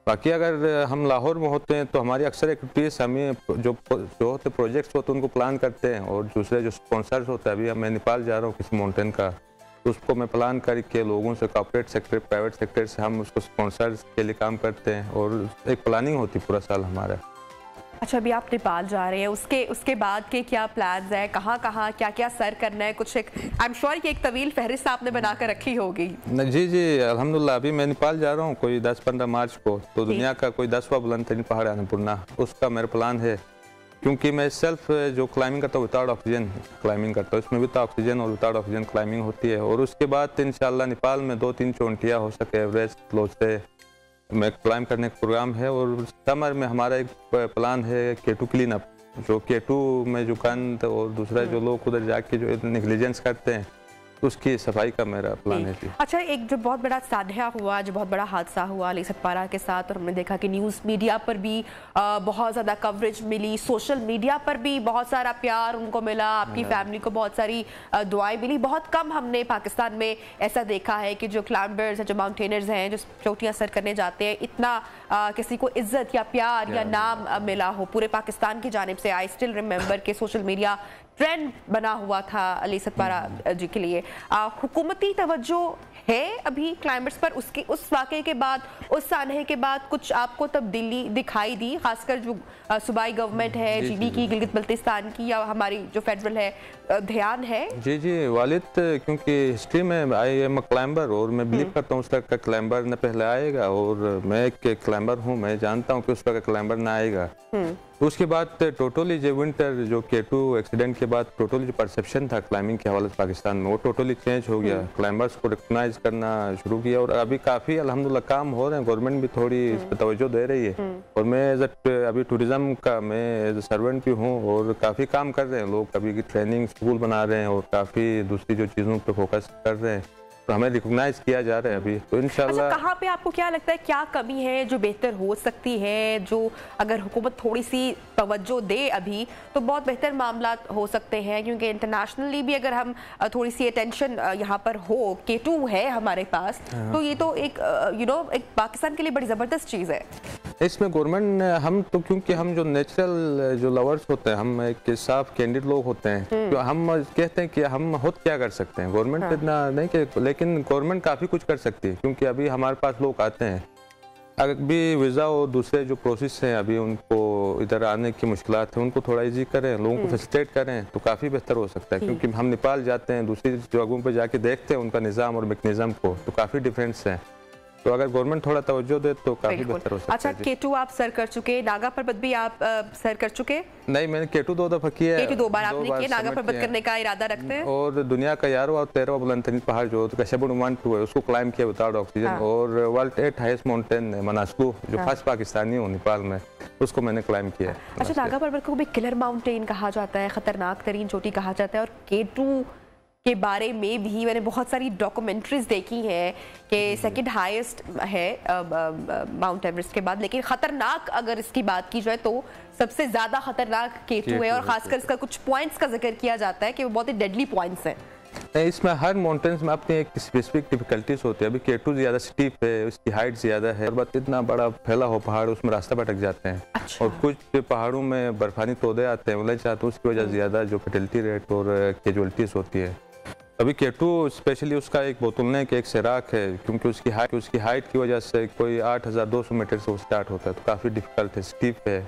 बाकी अगर हम लाहौर में होते हैं तो हमारी अक्सर एक्टिविटीज हमें जो होते प्रोजेक्ट्स होते हैं उनको प्लान करते हैं, और दूसरे जो स्पॉन्सर्स होता है, अभी मैं नेपाल जा रहा हूँ किसी माउंटेन का, तो उसको मैं प्लान करके लोगों से कॉर्पोरेट सेक्टर प्राइवेट सेक्टर से हम उसको स्पॉन्सर्स के लिए काम करते हैं और एक प्लानिंग होती है पूरा साल हमारा। अच्छा, अभी आप नेपाल जा रहे हैं, उसके बाद के क्या प्लान्स हैं? कहाँ क्या क्या सर करना है? कुछ एक आई एम श्योर कि एक तवील फहरिस्त आपने बना कर रखी होगी। जी अल्हम्दुलिल्लाह अभी मैं नेपाल जा रहा हूँ कोई 10-15 मार्च को, तो दुनिया का कोई 10वां बुलंद तरीन पहाड़ है अन्नपूर्णा, उसका मेरा प्लान है। क्योंकि मैं सेल्फ जो क्लाइंबिंग करता हूँ विदाउट ऑक्सीजन क्लाइंबिंग करता हूँ, इसमें विद ऑक्सीजन और विदाउट ऑक्सीजन क्लाइंबिंग होती है। और उसके बाद इंशाल्लाह नेपाल में 2-3 चोटियाँ हो सके एवरेस्ट लोचे में क्लाइंब करने का प्रोग्राम है। और समर में हमारा एक प्लान है K2 क्लीन अप, जो K2 में जो गंद और दूसरा जो लोग उधर जाके जो नेग्लिजेंस करते हैं उसकी सफाई का मेरा प्लान है। अच्छा, एक जो बहुत बड़ा सान्या हुआ, जो बहुत बड़ा हादसा हुआ अली सतपारा के साथ, और हमने देखा कि न्यूज़ मीडिया पर भी बहुत ज़्यादा कवरेज मिली, सोशल मीडिया पर भी बहुत सारा प्यार उनको मिला, आपकी फैमिली को बहुत सारी दुआएं मिली। बहुत कम हमने पाकिस्तान में ऐसा देखा है कि जो क्लाइंबर्स हैं, जो माउंटेनर्स हैं, जो चोटियाँ सर करने जाते हैं, इतना किसी को इज्जत या प्यार या नाम मिला हो पूरे पाकिस्तान की जानिब से। आई स्टिल रिमेंबर के सोशल मीडिया ट्रेंड बना हुआ था अली सतपारा जी के लिए। हुकूमती तवज्जो है अभी क्लाइंबर्स पर? उसके उस वाक़े के बाद, उस सानहे के बाद कुछ आपको तब्दीली दिखाई दी, खासकर जो सूबाई गवर्नमेंट है, जीडी की, गिलगित बल्तिस्तान की, या हमारी जो फेडरल है, ध्यान है? जी वालिद, क्योंकि हिस्ट्री में आई एम अ क्लाइंबर और मैं बिलीव करता हूँ उस तरह का क्लाइंबर न पहले आएगा, और मैं एक क्लाइंबर हूँ, मैं जानता हूँ कि उस तरह का क्लाइंबर ना आएगा। तो उसके बाद टोटली जो विंटर जो K2 एक्सीडेंट के बाद टोटली जो परसेप्शन था क्लाइंबिंग के हवाले से पाकिस्तान में वो टोटली चेंज हो गया। क्लाइंबर्स को रिकॉग्नाइज करना शुरू किया और अभी काफ़ी अल्हम्दुलिल्लाह काम हो रहे हैं, गवर्नमेंट भी थोड़ी इस पर तवज्जो दे रही है। और मैं एज अभी टूरिज्म का मैं एज ए सर्वेंट भी हूँ और काफ़ी काम कर रहे हैं लोग, अभी की ट्रेनिंग स्कूल बना रहे हैं और काफ़ी दूसरी जो चीज़ों पर फोकस कर रहे हैं, तो हमें रिकॉग्नाइज किया जा रहा है अभी। तो इंशाल्लाह कहाँ पे आपको क्या लगता है क्या कमी है जो बेहतर हो सकती है, जो अगर हुकूमत थोड़ी सी तवज्जो दे अभी तो बहुत बेहतर मामला हो सकते हैं? क्योंकि इंटरनेशनली भी अगर हम थोड़ी सी अटेंशन यहाँ पर हो, K2 है हमारे पास, तो ये तो एक एक पाकिस्तान के लिए बड़ी ज़बरदस्त चीज़ है। इसमें गवर्नमेंट हम तो क्योंकि हम जो नेचुरल जो लवर्स होते हैं, हम एक साफ कैंडिड लोग होते हैं, तो हम कहते हैं कि हम खुद क्या कर सकते हैं, गवर्नमेंट इतना नहीं कि, लेकिन गवर्नमेंट काफ़ी कुछ कर सकती है। क्योंकि अभी हमारे पास लोग आते हैं, अभी वीज़ा और दूसरे जो प्रोसेस हैं अभी उनको इधर आने की मुश्किलात है, उनको थोड़ा इजी करें, लोगों को फैसिलिटेट करें तो काफ़ी बेहतर हो सकता है। क्योंकि हम नेपाल जाते हैं, दूसरी जगहों पर जाके देखते हैं उनका निज़ाम और मैकेनिज्म को, तो काफ़ी डिफरेंस है। तो अगर गवर्नमेंट थोड़ा तवज्जो दे तो काफी बेहतर हो सकता है। अच्छा, K2 आप सर कर चुके, नागा पर्वत भी आप सर कर चुके? नहीं, मैंने K2 2 दफा किया है। K2 2 बार आपने किया, नागा पर्वत करने का इरादा रखते हैं? और दुनिया का 11वां और 13वां बुलंदतरीन पहाड़ जो कशबुन 1-2 है उसको क्लाइंब किया विदाउट ऑक्सीजन। और वर्ल्ड 8 हाईएस्ट माउंटेन मनास्लू जो फर्स्ट पाकिस्तानी हो नेपाल में, उसको मैंने क्लाइंब किया। अच्छा, नागा पर्वत को भी किलर माउंटेन कहा जाता है, खतरनाक तरीन चोटी कहा जाता है, और K2 के बारे में भी मैंने बहुत सारी डॉक्यूमेंट्रीज देखी हैं कि सेकंड हाईएस्ट है माउंट एवरेस्ट के बाद, लेकिन ख़तरनाक अगर इसकी बात की जाए तो सबसे ज़्यादा ख़तरनाक K2 है। और ख़ासकर इसका कुछ पॉइंट्स का जिक्र किया जाता है कि वो बहुत ही डेडली पॉइंट्स हैं। इसमें हर माउंटेन्स में अपनी एक स्पेसिफिक डिफिकल्टीज होती है। अभी K2 ज़्यादा स्टीप है, उसकी हाइट ज़्यादा है, पर्वत इतना बड़ा फैला हो पहाड़, उसमें रास्ता भटक जाते हैं। अच्छा। और कुछ पहाड़ों में बर्फानी तोदे आते हैं, उलझ जाते हैं, उसकी वजह ज़्यादा जो फर्टिलिटी रेट और कैजुअलिटीज होती है। अभी K2 स्पेशली उसका एक बोतलने के एक सिराक है, क्योंकि उसकी हाइट की वजह से कोई 8200 मीटर से वो स्टार्ट होता है, तो काफ़ी डिफिकल्ट है, स्टीप है।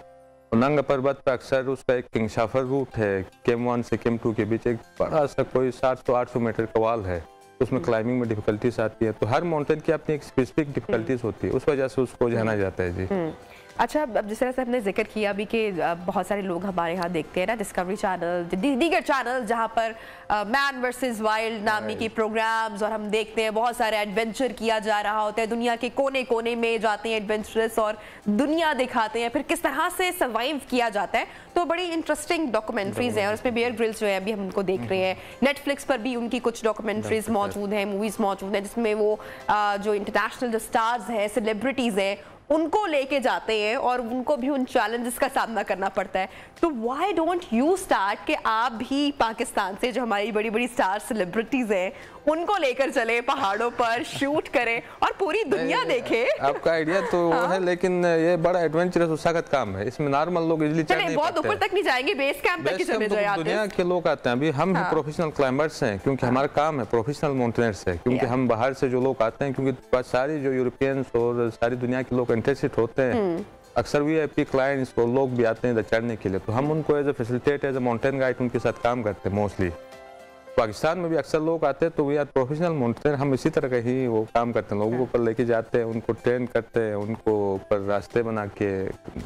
और नंगा पर्वत पर अक्सर उसका एक किंगशाफर रूट है, KM1 से KM2 के बीच एक बड़ा सा कोई 700-800 मीटर का वाल है, उसमें क्लाइंबिंग में डिफिकल्टीज आती है। तो हर माउंटेन की अपनी एक स्पेसिफिक डिफिकल्टीज होती है, उस वजह से उसको जाना जाता है। जी अच्छा, अब जिस तरह से हमने जिक्र किया अभी कि बहुत सारे लोग हमारे यहाँ देखते हैं ना डिस्कवरी चैनल, दीगर चैनल जहाँ पर मैन वर्सेस वाइल्ड नामी के प्रोग्राम्स, और हम देखते हैं बहुत सारे एडवेंचर किया जा रहा होता है, दुनिया के कोने कोने में जाते हैं एडवेंचरस और दुनिया दिखाते हैं, फिर किस तरह से सर्वाइव किया जाता है। तो बड़ी इंटरेस्टिंग डॉक्यूमेंट्रीज हैं और इसमें बियर ग्रिल्स जो है अभी हम उनको देख रहे हैं। नेटफ्लिक्स पर भी उनकी कुछ डॉक्यूमेंट्रीज मौजूद हैं, मूवीज मौजूद हैं, जिसमें वो जो इंटरनेशनल जो स्टार्स हैं, सेलिब्रिटीज हैं, उनको लेके जाते हैं और उनको भी उन चैलेंजेस का सामना करना पड़ता है। तो व्हाई डोंट यू स्टार्ट कि आप भी पाकिस्तान से जो हमारी बड़ी बड़ी स्टार सेलिब्रिटीज हैं उनको लेकर चले, पहाड़ों पर शूट करें और पूरी दुनिया देखे। आपका आइडिया तो वो है, लेकिन ये बड़ा एडवेंचरस और सख्त काम है, इसमें नॉर्मल लोग इजीली चढ़ नहीं बहुत ऊपर तक नहीं जाएंगे, बेस कैंप तक ही चले जाए। दुनिया के लोग आते हैं, अभी हम प्रोफेशनल क्लाइंबर्स हैं क्योंकि हमारा काम है, प्रोफेशनल माउंटेनर्स है, क्योंकि हम बाहर से जो लोग आते हैं, क्योंकि सारी जो यूरोपियंस और सारी दुनिया के लोग इंटरेस्टेड होते हैं, अक्सर VIP क्लाइंट्स और लोग भी आते हैं इधर चढ़ने के लिए, तो हम उनको as a facilitate, as a mountain guide उनके साथ काम करते हैं। मोस्टली पाकिस्तान में भी अक्सर लोग आते हैं, तो वी आर प्रोफेशनल माउंटेनर, हम इसी तरह का ही वो काम करते हैं, लोगों को ऊपर लेके जाते हैं, उनको ट्रेन करते हैं, उनको ऊपर रास्ते बना के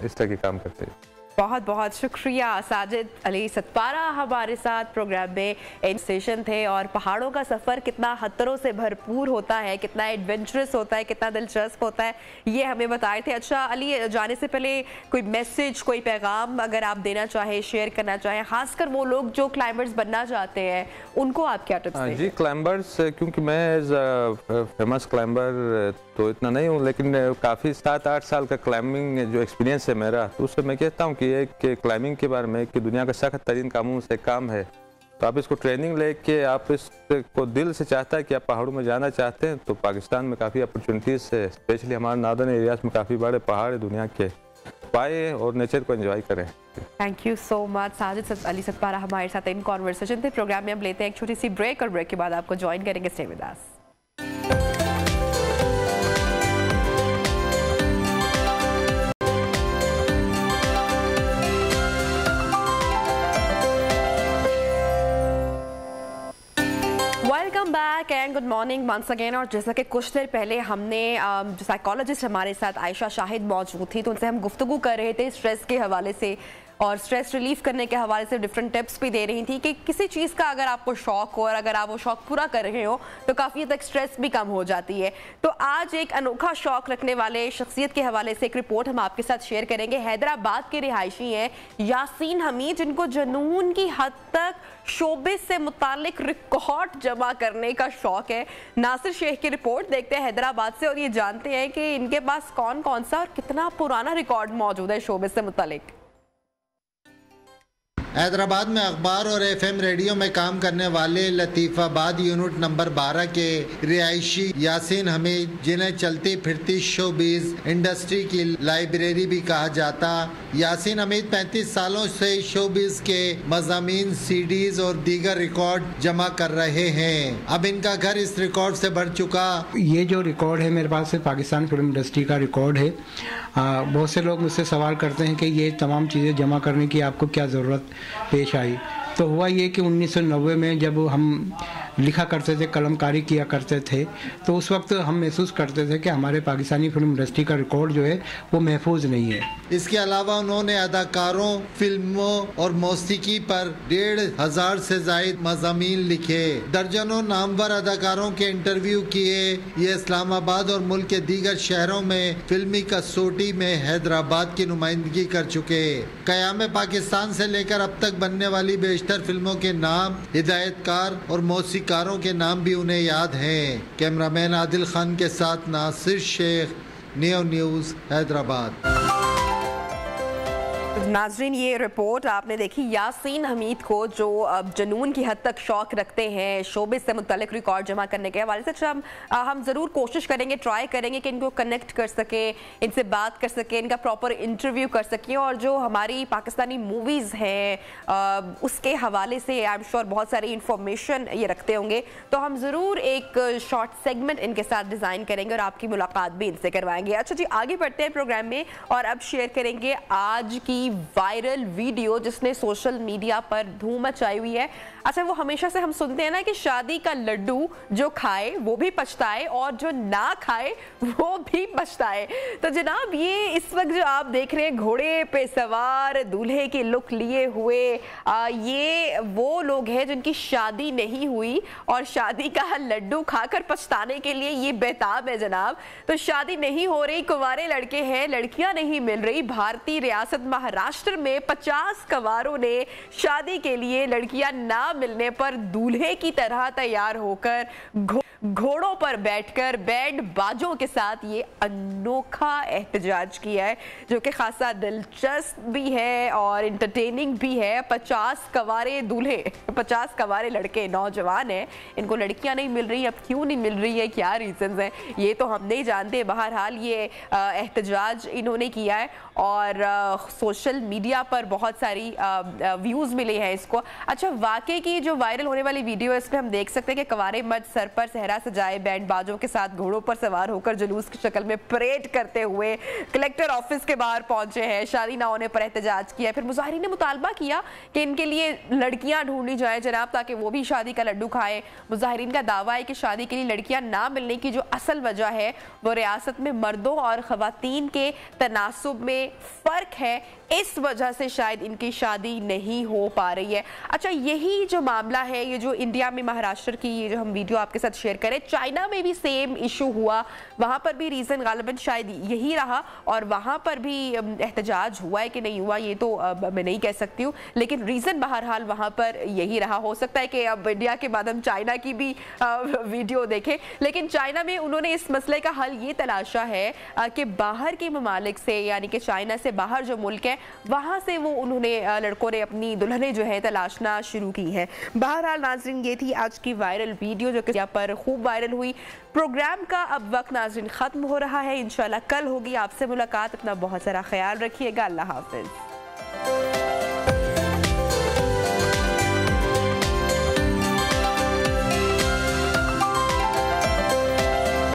इस तरह के काम करते हैं। बहुत बहुत शुक्रिया साजिद अली सतपारा हमारे साथ प्रोग्राम में इन सेशन थे, और पहाड़ों का सफ़र कितना खतरों से भरपूर होता है, कितना एडवेंचरस होता है, कितना दिलचस्प होता है, ये हमें बताए थे। अच्छा अली, जाने से पहले कोई मैसेज, कोई पैगाम अगर आप देना चाहें, शेयर करना चाहें, खासकर वो लोग जो क्लाइंबर्स बनना चाहते हैं, उनको आप क्या टिप्स देंगे? जी, क्लाइंबर्स, क्योंकि मैं एज फेमस क्लाइंबर तो इतना नहीं हूँ, लेकिन काफ़ी 7-8 साल का क्लाइंबिंग जो एक्सपीरियंस है मेरा, तो उससे मैं कहता हूँ कि एक क्लाइंबिंग के बारे में कि दुनिया का सख्त तरीन कामों से काम है, तो आप इसको ट्रेनिंग लेके आप इसको दिल से चाहता है कि आप पहाड़ों में जाना चाहते हैं, तो पाकिस्तान में काफ़ी अपॉर्चुनिटीज़ है, स्पेशली हमारे नॉर्दर्न एरियाज में काफ़ी बड़े पहाड़ है दुनिया के, पाए और नेचर को एंजॉय करें। Thank you so much. Sajid Ali Satpara हमारे साथ इन कॉन्वर्सेशन थे। प्रोग्राम में हम लेते हैं एक छोटी सी ब्रेक, और ब्रेक के बाद आपको ज्वाइन करेंगे। Stay with us. Welcome back and good morning once again. और जैसा कि कुछ देर पहले हमने जो साइकोलॉजिस्ट हमारे साथ आयशा शाहिद मौजूद थी, तो उनसे हम गुफ्तगू कर रहे थे स्ट्रेस के हवाले से और स्ट्रेस रिलीफ करने के हवाले से डिफरेंट टिप्स भी दे रही थी कि किसी चीज़ का अगर आपको शौक हो और अगर आप वो शौक पूरा कर रहे हो तो काफ़ी हद तक स्ट्रेस भी कम हो जाती है। तो आज एक अनोखा शौक रखने वाले शख्सियत के हवाले से एक रिपोर्ट हम आपके साथ शेयर करेंगे। हैदराबाद के रिहायशी हैं यासीन हमीद, जिनको जुनून की हद तक शोबिस से मुतालिक रिकॉर्ड जमा करने का शौक है। नासिर शेख की रिपोर्ट देखते हैं हैदराबाद से और ये जानते हैं कि इनके पास कौन कौन सा और कितना पुराना रिकॉर्ड मौजूद है शोबिस से मुतालिक। हैदराबाद में अखबार और FM रेडियो में काम करने वाले लतीफ़ाबाद यूनिट नंबर 12 के रिहायशी यासीन हमीद, जिन्हें चलती फिरती शोबिज इंडस्ट्री की लाइब्रेरी भी कहा जाता, यासीन हमीद 35 सालों से शोबिज के मज़ामीन, CDs और दीगर रिकॉर्ड जमा कर रहे हैं। अब इनका घर इस रिकॉर्ड से भर चुका। ये जो रिकॉर्ड है मेरे पास पाकिस्तान फिल्म इंडस्ट्री का रिकॉर्ड है। बहुत से लोग मुझसे सवाल करते हैं कि ये तमाम चीज़ें जमा करने की आपको क्या ज़रूरत पेश आई। तो हुआ ये कि 1990 में जब हम लिखा करते थे, कलमकारी किया करते थे, तो उस वक्त हम महसूस करते थे कि हमारे पाकिस्तानी फिल्म इंडस्ट्री का रिकॉर्ड जो है वो महफूज नहीं है। इसके अलावा उन्होंने अदाकारों, फिल्मों और मौसीकी पर 1,500 से ज़ायद मज़ामीन लिखे, दर्जनों नामवर अदाकारों के इंटरव्यू किए। ये इस्लामाबाद और मुल्क के दीगर शहरों में फिल्मी कसौटी में हैदराबाद की नुमाइंदगी कर चुके। क़याम पाकिस्तान से लेकर अब तक बनने वाली बेशतर फिल्मों के नाम, हिदायतकार और मौसीकारों के नाम भी उन्हें याद हैं। कैमरामैन आदिल खान के साथ नासिर शेख, नियो न्यूज़, हैदराबाद। नाज़रीन, ये रिपोर्ट आपने देखी यासीन हमीद को जो जुनून की हद तक शौक रखते हैं शोबिस से मुतालिक रिकॉर्ड जमा करने के हवाले से। हम ज़रूर कोशिश करेंगे, ट्राई करेंगे कि इनको कनेक्ट कर सके, इनसे बात कर सके, इनका प्रॉपर इंटरव्यू कर सकें, और जो हमारी पाकिस्तानी मूवीज़ हैं उसके हवाले से आई एम श्योर बहुत सारी इंफॉर्मेशन ये रखते होंगे, तो हम ज़रूर एक शॉर्ट सेगमेंट इनके साथ डिज़ाइन करेंगे और आपकी मुलाकात भी इनसे करवाएंगे। अच्छा जी, आगे बढ़ते हैं प्रोग्राम में और अब शेयर करेंगे आज की वायरल वीडियो जिसने सोशल मीडिया पर धूम मचाई हुई है। अच्छा, वो हमेशा से हम सुनते हैं ना कि शादी का लड्डू जो खाए वो भी पछताए और जो ना खाए वो भी पछताए। तो जनाब, ये इस वक्त जो आप देख रहे हैं घोड़े पे सवार दूल्हे की लुक लिए हुए, ये वो लोग हैं जिनकी शादी नहीं हुई और शादी का लड्डू खाकर पछताने के लिए ये बेताब है जनाब। तो शादी नहीं हो रही, कुंवारे लड़के हैं, लड़कियां नहीं मिल रही। भारतीय रियासत महाराष्ट्र में 50 कंवारों ने शादी के लिए लड़कियां ना मिलने पर दूल्हे की तरह तैयार होकर घोड़ों पर बैठकर बैंड बाजों के साथ ये अनोखा एहतजाज किया है, जो कि खासा दिलचस्प भी है और इंटरटेनिंग भी है। 50 कंवारे दूल्हे, 50 कंवारे लड़के नौजवान हैं, इनको लड़कियां नहीं मिल रही। अब क्यों नहीं मिल रही है, क्या रीजंस हैं, ये तो हम नहीं जानते। बहरहाल ये एहतजाज इन्होंने किया है और सोशल मीडिया पर बहुत सारी व्यूज़ मिले हैं इसको। अच्छा, वाकई की जो वायरल होने वाली वीडियो है इसमें हम देख सकते हैं कि कंवारे मर्द सर पर सहरा सजाए बैंड बाजों के साथ घोड़ों पर सवार होकर जुलूस की शक्ल में परेड करते हुए कलेक्टर ऑफिस के बाहर पहुंचे हैं। शादी ना होने पर एहतजाज किया। फिर मुजाहिरीन ने मुतालबा किया कि इनके लिए लड़कियां ढूंढी जाए जनाब, ताकि वो भी शादी का लड्डू खाएं। मुजाहिरीन का दावा है कि शादी के लिए लड़कियां ना मिलने की जो असल वजह है वो रियासत में मर्दों और खवातीन के तनासुब में फर्क है, इस वजह से शायद इनकी शादी नहीं हो पा रही है। अच्छा, यही जो मामला है, ये जो इंडिया में महाराष्ट्र की ये जो हम वीडियो आपके साथ शेयर करें, चाइना में भी सेम इशू हुआ। वहां पर भी रीजन गालिबन शायद यही रहा और वहां पर भी एहतजाज हुआ है कि नहीं हुआ ये तो मैं नहीं कह सकती हूँ, लेकिन रीजन बहरहाल वहां पर यही रहा। हो सकता है कि अब इंडिया के बाद हम चाइना की भी वीडियो देखें, लेकिन चाइना में उन्होंने इस मसले का हल ये तलाशा है कि बाहर के ममालिक से, यानी कि चाइना से बाहर जो मुल्क है वहां से वो उन्होंने लड़कों ने अपनी दुल्हनें जो है तलाशना शुरू की है। बहरहाल नाज़रीन, ये थी आज की वायरल वीडियो जो कि यहाँ पर खूब वायरल हुई। प्रोग्राम का अब वक्त नाज़रीन खत्म हो रहा है, इंशाल्लाह कल होगी आपसे मुलाकात। अपना बहुत सारा ख्याल रखिएगा। अल्लाह हाफिज।